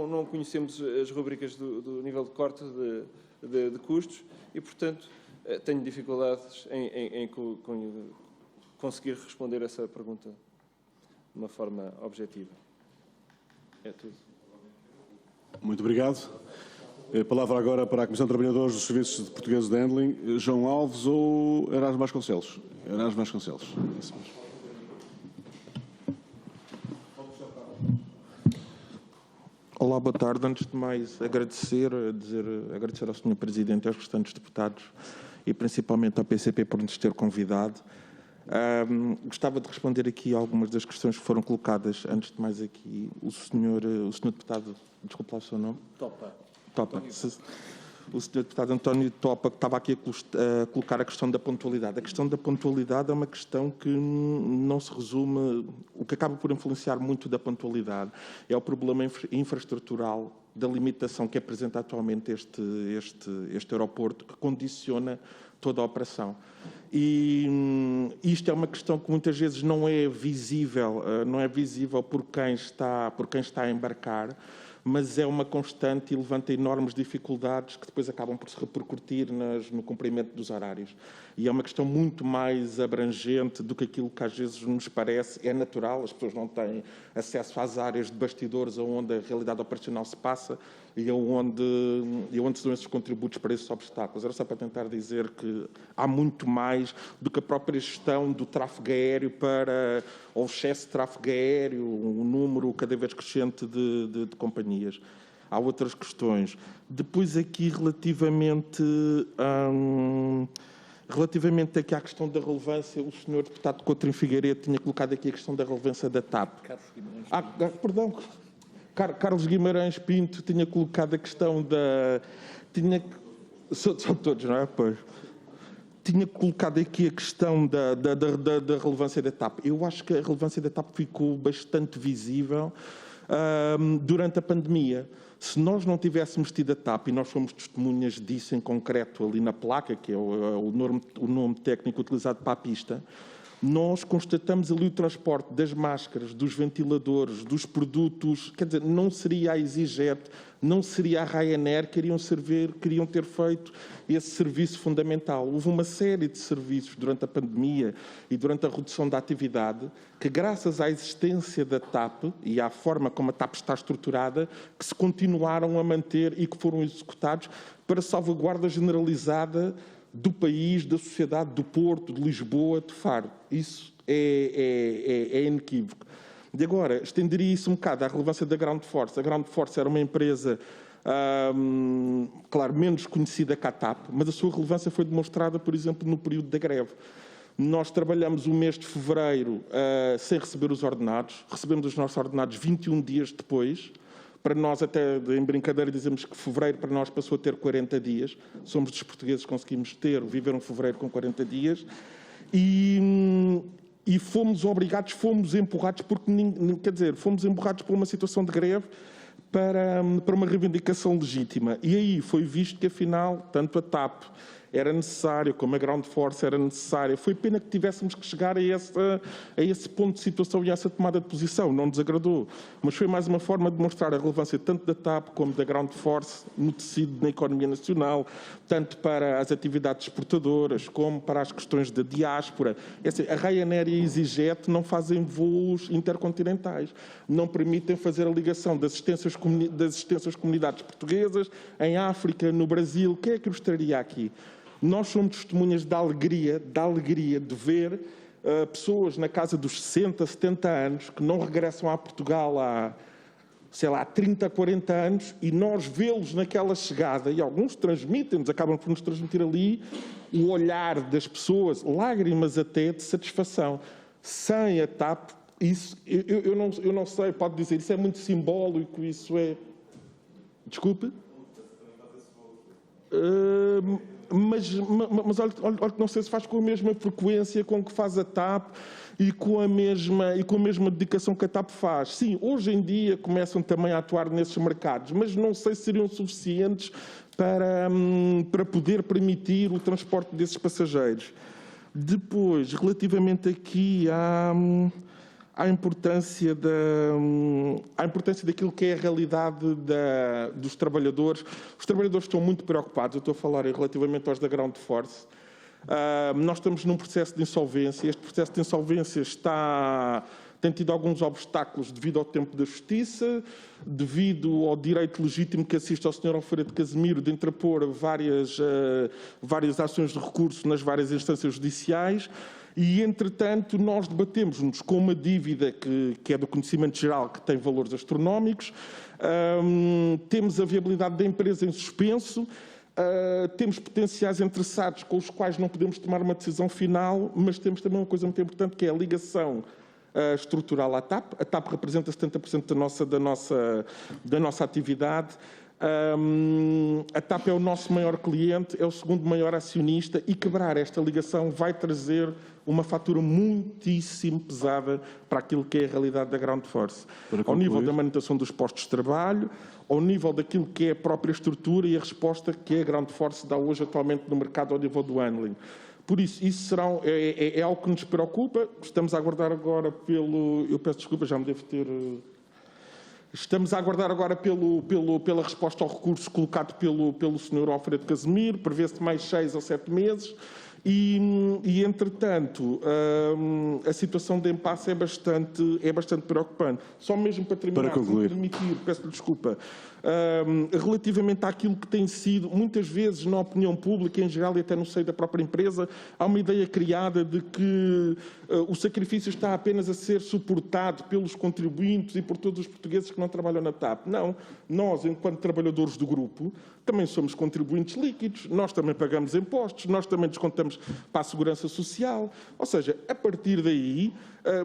não conhecemos as rúbricas do nível de corte de custos e, portanto, tenho dificuldades em conseguir responder essa pergunta de uma forma objetiva. É tudo. Muito obrigado. A palavra agora para a Comissão de Trabalhadores dos Serviços de Portugueses de Handling, João Alves ou Erasmo Vasconcelos? Erasmo Vasconcelos. Isso mesmo. Olá, boa tarde. Antes de mais, agradecer ao Sr. Presidente e aos restantes deputados e principalmente ao PCP por nos ter convidado. Gostava de responder aqui algumas das questões que foram colocadas. Antes de mais aqui, o senhor deputado, desculpe lá o seu nome. Topa. O senhor deputado António Topa, que estava aqui a colocar a questão da pontualidade. A questão da pontualidade é uma questão que não se resume, o que acaba por influenciar muito da pontualidade é o problema infraestrutural da limitação que apresenta atualmente este aeroporto, que condiciona toda a operação. E isto é uma questão que muitas vezes não é visível por quem está a embarcar, mas é uma constante e levanta enormes dificuldades que depois acabam por se repercutir no cumprimento dos horários. E é uma questão muito mais abrangente do que aquilo que às vezes nos parece. É natural, as pessoas não têm acesso às áreas de bastidores onde a realidade operacional se passa e onde se dão esses contributos para esses obstáculos. Era só para tentar dizer que há muito mais do que a própria gestão do tráfego aéreo ou o excesso de tráfego aéreo, um número cada vez crescente de companhias. Há outras questões. Depois aqui relativamente aqui à questão da relevância, o senhor deputado Coutrinho Figueiredo tinha colocado aqui a questão da relevância da TAP. Carlos Guimarães Pinto tinha colocado a questão da... São todos, não é? Pois. Tinha colocado aqui a questão da relevância da TAP. Eu acho que a relevância da TAP ficou bastante visível durante a pandemia. Se nós não tivéssemos tido a TAP, e nós fomos testemunhas disso em concreto ali na placa, que é o nome técnico utilizado para a pista, nós constatamos ali o transporte das máscaras, dos ventiladores, dos produtos, quer dizer, não seria a EasyJet, não seria a Ryanair que queriam ter feito esse serviço fundamental. Houve uma série de serviços durante a pandemia e durante a redução da atividade que, graças à existência da TAP e à forma como a TAP está estruturada, que se continuaram a manter e que foram executados para salvaguarda generalizada do país, da sociedade, do Porto, de Lisboa, de Faro. Isso é inequívoco. E agora, estenderia isso um bocado à relevância da Ground Force. A Ground Force era uma empresa, claro, menos conhecida que a TAP, mas a sua relevância foi demonstrada, por exemplo, no período da greve. Nós trabalhamos o mês de fevereiro sem receber os ordenados. Recebemos os nossos ordenados 21 dias depois. Para nós, até em brincadeira, dizemos que fevereiro para nós passou a ter 40 dias. Somos dos portugueses que conseguimos viver um fevereiro com 40 dias. E fomos obrigados, fomos empurrados, fomos empurrados por uma situação de greve para uma reivindicação legítima. E aí foi visto que, afinal, tanto a TAP era necessário, como a Ground Force era necessária. Foi pena que tivéssemos que chegar a esse ponto de situação e a essa tomada de posição. Não nos agradou. Mas foi mais uma forma de mostrar a relevância tanto da TAP como da Ground Force no tecido, na economia nacional, tanto para as atividades exportadoras como para as questões da diáspora. A Ryanair e a EasyJet não fazem voos intercontinentais. Não permitem fazer a ligação das existências às comunidades portuguesas, em África, no Brasil. Quem é que os traria aqui? Nós somos testemunhas da alegria de ver pessoas na casa dos 60, 70 anos que não regressam a Portugal há, 30, 40 anos e nós vê-los naquela chegada e alguns transmitem-nos, acabam por nos transmitir ali o olhar das pessoas, lágrimas até de satisfação. Sem a TAP, isso, eu não sei, pode dizer, isso é muito simbólico, isso é... Desculpe? Mas olha que não sei se faz com a mesma frequência com que faz a TAP e com a mesma dedicação que a TAP faz. Sim, hoje em dia começam também a atuar nesses mercados, mas não sei se seriam suficientes para poder permitir o transporte desses passageiros. Depois, relativamente aqui à importância daquilo que é a realidade dos trabalhadores. Os trabalhadores estão muito preocupados, eu estou a falar relativamente aos da Ground Force. Nós estamos num processo de insolvência, este processo de insolvência tem tido alguns obstáculos devido ao tempo da justiça, devido ao direito legítimo que assiste ao Sr. Alfredo Casimiro de interpor várias ações de recurso nas várias instâncias judiciais. E, entretanto, nós debatemos-nos com uma dívida que é do conhecimento geral, que tem valores astronómicos, temos a viabilidade da empresa em suspenso, temos potenciais interessados com os quais não podemos tomar uma decisão final, mas temos também uma coisa muito importante, que é a ligação estrutural à TAP. A TAP representa 70% da nossa atividade. A TAP é o nosso maior cliente, é o segundo maior acionista, e quebrar esta ligação vai trazer uma fatura muitíssimo pesada para aquilo que é a realidade da Ground Force. Ao nível da manutenção dos postos de trabalho, ao nível daquilo que é a própria estrutura e a resposta que a Ground Force dá hoje atualmente no mercado ao nível do handling. Por isso, é algo que nos preocupa. Estamos a aguardar agora pelo... Eu peço desculpa, já me devo ter... Estamos a aguardar agora pela resposta ao recurso colocado pelo Sr. Alfredo Casimiro, prevê-se mais 6 ou 7 meses, e entretanto, a situação de impasse é bastante preocupante. Só mesmo para terminar, para concluir, peço-lhe desculpa, relativamente àquilo que tem sido, muitas vezes na opinião pública em geral e até no seio da própria empresa, há uma ideia criada de que o sacrifício está apenas a ser suportado pelos contribuintes e por todos os portugueses que não trabalham na TAP. Não, nós, enquanto trabalhadores do grupo, também somos contribuintes líquidos, nós também pagamos impostos, nós também descontamos para a Segurança Social. Ou seja, a partir daí,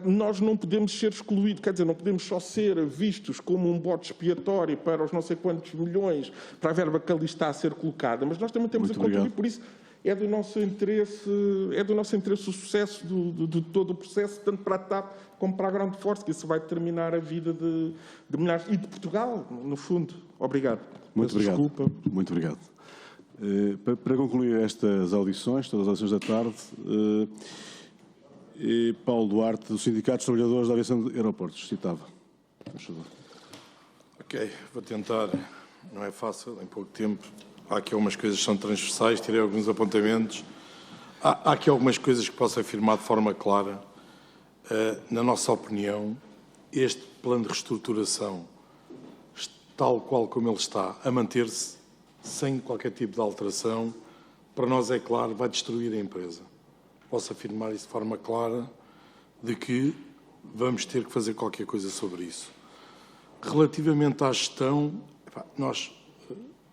nós não podemos ser excluídos, quer dizer, não podemos só ser vistos como um bode expiatório para os não sei quantos milhões, para a verba que ali está a ser colocada, mas nós também temos a contribuir, por isso é do nosso interesse o sucesso de todo o processo, tanto para a TAP como para a Ground Force, que isso vai determinar a vida de milhares, e de Portugal, no fundo. Obrigado. Muito obrigado. Desculpa. Muito obrigado. Para concluir estas audições, todas as audições da tarde, Paulo Duarte, do Sindicato dos Trabalhadores da Aviação de Aeroportos, citava. Ok, vou tentar. Não é fácil, em pouco tempo. Há aqui algumas coisas que são transversais, tirei alguns apontamentos. Há aqui algumas coisas que posso afirmar de forma clara. Na nossa opinião, este plano de reestruturação, tal qual como ele está, a manter-se, sem qualquer tipo de alteração, para nós é claro, vai destruir a empresa. Posso afirmar isso de forma clara, de que vamos ter que fazer qualquer coisa sobre isso. Relativamente à gestão, nós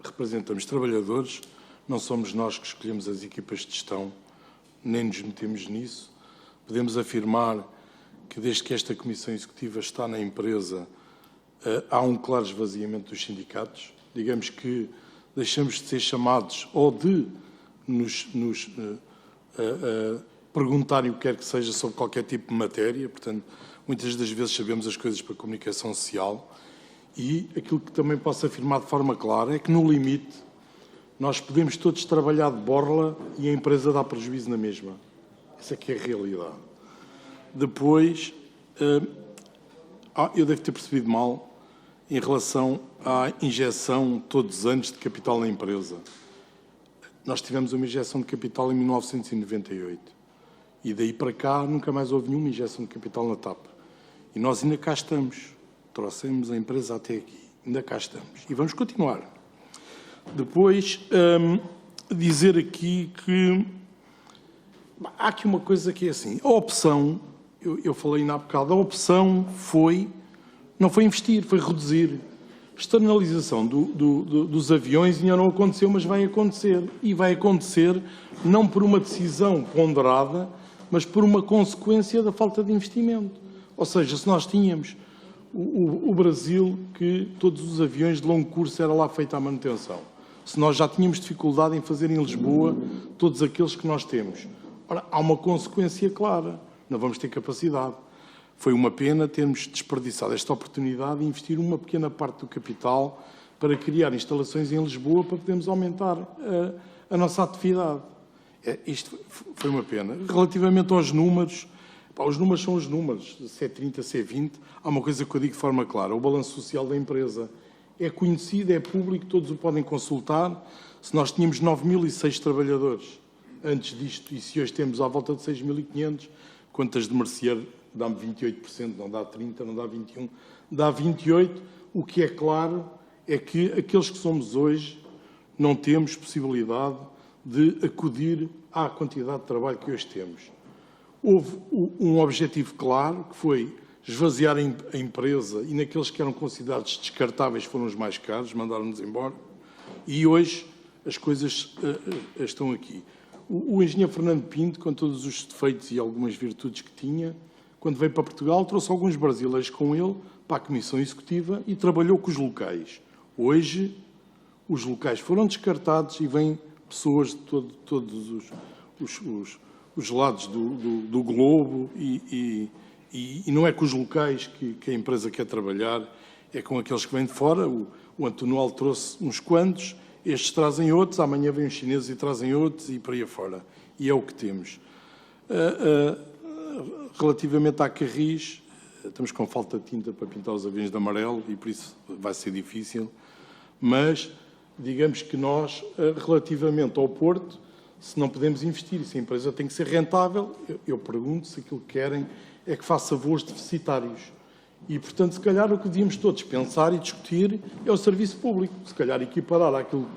representamos trabalhadores, não somos nós que escolhemos as equipas de gestão, nem nos metemos nisso. Podemos afirmar que desde que esta Comissão Executiva está na empresa, há um claro esvaziamento dos sindicatos. Digamos que deixamos de ser chamados ou de nos perguntarem o que quer que seja sobre qualquer tipo de matéria. Portanto, muitas das vezes sabemos as coisas para a comunicação social. E aquilo que também posso afirmar de forma clara é que, no limite, nós podemos todos trabalhar de borla e a empresa dá prejuízo na mesma. Essa é que é a realidade. Depois, eu devo ter percebido mal em relação à injeção todos os anos de capital na empresa. Nós tivemos uma injeção de capital em 1998 e daí para cá nunca mais houve nenhuma injeção de capital na TAP. E nós ainda cá estamos. Trouxemos a empresa até aqui. Ainda cá estamos. E vamos continuar. Depois, dizer aqui que há aqui uma coisa que é assim. A opção, eu falei na bocado, a opção não foi investir, foi reduzir. Externalização dos aviões ainda não aconteceu, mas vai acontecer. E vai acontecer não por uma decisão ponderada, mas por uma consequência da falta de investimento. Ou seja, se nós tínhamos o Brasil, que todos os aviões de longo curso era lá feita a manutenção. Se nós já tínhamos dificuldade em fazer em Lisboa todos aqueles que nós temos. Ora, há uma consequência clara. Não vamos ter capacidade. Foi uma pena termos desperdiçado esta oportunidade de investir uma pequena parte do capital para criar instalações em Lisboa para podermos aumentar a nossa atividade. Isto foi uma pena. Relativamente aos números, os números são os números, C30, C20. Há uma coisa que eu digo de forma clara. O balanço social da empresa é conhecido, é público, todos o podem consultar. Se nós tínhamos 9.006 trabalhadores antes disto, e se hoje temos à volta de 6.500, quantas de Mercier dá-me 28%, não dá 30%, não dá 21%, dá 28%. O que é claro é que aqueles que somos hoje não temos possibilidade de acudir à quantidade de trabalho que hoje temos. houve um objetivo claro, que foi esvaziar a empresa, e naqueles que eram considerados descartáveis foram os mais caros, mandaram-nos embora, e hoje as coisas estão aqui. O engenheiro Fernando Pinto, com todos os defeitos e algumas virtudes que tinha, quando veio para Portugal, trouxe alguns brasileiros com ele para a Comissão Executiva e trabalhou com os locais. Hoje, os locais foram descartados e vêm pessoas de todos os lados do globo e não é com os locais que a empresa quer trabalhar, é com aqueles que vêm de fora. O Antonal trouxe uns quantos, estes trazem outros, amanhã vêm os chineses e trazem outros e por aí afora. E é o que temos. Relativamente à Carris, estamos com falta de tinta para pintar os aviões de amarelo e por isso vai ser difícil, mas digamos que nós, relativamente ao Porto, se não podemos investir, se a empresa tem que ser rentável, eu pergunto se aquilo que querem é que faça voos deficitários. E, portanto, se calhar o que devíamos todos pensar e discutir é o serviço público. Se calhar equiparar aquilo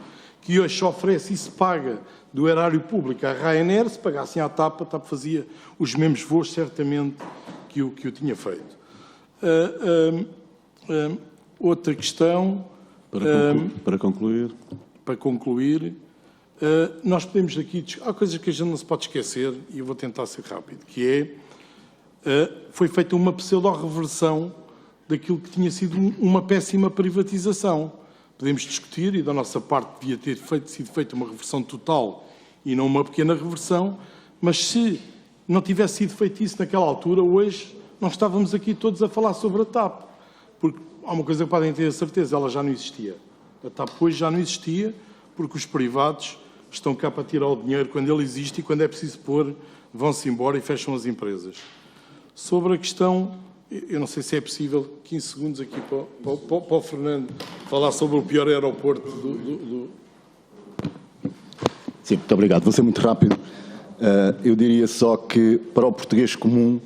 que hoje se oferece e se paga do erário público à Ryanair, se pagassem à TAP, a TAP fazia os mesmos voos, certamente, que o tinha feito. Outra questão... Para concluir, nós podemos aqui... Há coisas que a gente não se pode esquecer, e eu vou tentar ser rápido, que foi feita uma pseudo-reversão daquilo que tinha sido uma péssima privatização. Podemos discutir, e da nossa parte devia ter sido feita uma reversão total e não uma pequena reversão, mas se não tivesse sido feito isso naquela altura, hoje não estávamos aqui todos a falar sobre a TAP. Porque há uma coisa que podem ter a certeza, ela já não existia. A TAP hoje já não existia, porque os privados estão cá para tirar o dinheiro quando ele existe e quando é preciso pôr, vão-se embora e fecham as empresas. Sobre a questão, eu não sei se é possível, 15 segundos aqui para o Fernando falar sobre o pior aeroporto Sim, muito obrigado. Vou ser muito rápido. Eu diria só que, para o português comum,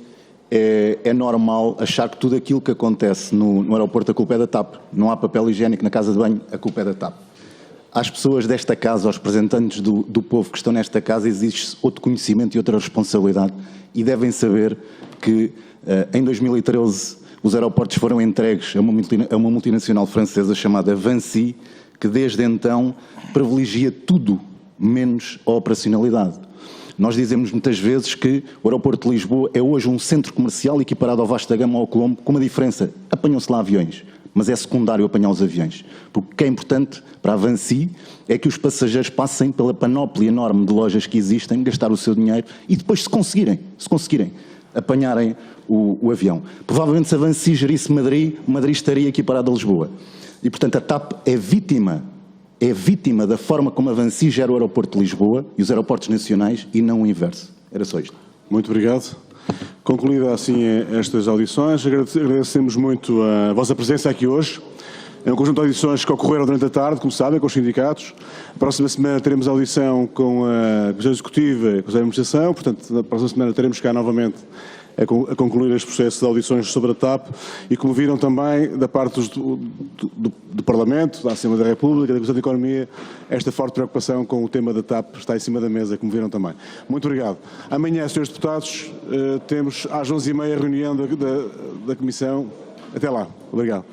é normal achar que tudo aquilo que acontece no aeroporto, a culpa é da TAP. Não há papel higiênico na casa de banho, a culpa é da TAP. Às pessoas desta casa, aos representantes do povo que estão nesta casa, existe outro conhecimento e outra responsabilidade e devem saber que em 2013 os aeroportos foram entregues a uma multinacional francesa chamada Vinci, que desde então privilegia tudo menos a operacionalidade. Nós dizemos muitas vezes que o aeroporto de Lisboa é hoje um centro comercial equiparado ao Vasco da Gama ou ao Colombo, com uma diferença: apanham-se lá aviões, mas é secundário apanhar os aviões. Porque o que é importante para a Vinci é que os passageiros passem pela panóplia enorme de lojas que existem, gastar o seu dinheiro e depois, se conseguirem apanharem o avião. Provavelmente, se a Vinci gerisse Madrid estaria equiparado a Lisboa. E, portanto, a TAP é vítima da forma como a Vinci gera o aeroporto de Lisboa e os aeroportos nacionais e não o inverso. Era só isto. muito obrigado. Concluída assim estas audições, agradecemos muito a vossa presença aqui hoje. É um conjunto de audições que ocorreram durante a tarde, como sabem, com os sindicatos. A próxima semana teremos audição com a Comissão Executiva e a Conselho de Administração, portanto, na próxima semana teremos cá novamente a concluir este processo de audições sobre a TAP e, como viram também, da parte do Parlamento, da Assembleia da República, da Comissão de Economia, esta forte preocupação com o tema da TAP está em cima da mesa, como viram também. Muito obrigado. Amanhã, Srs. Deputados, temos às 11h30 a reunião da Comissão. Até lá. Obrigado.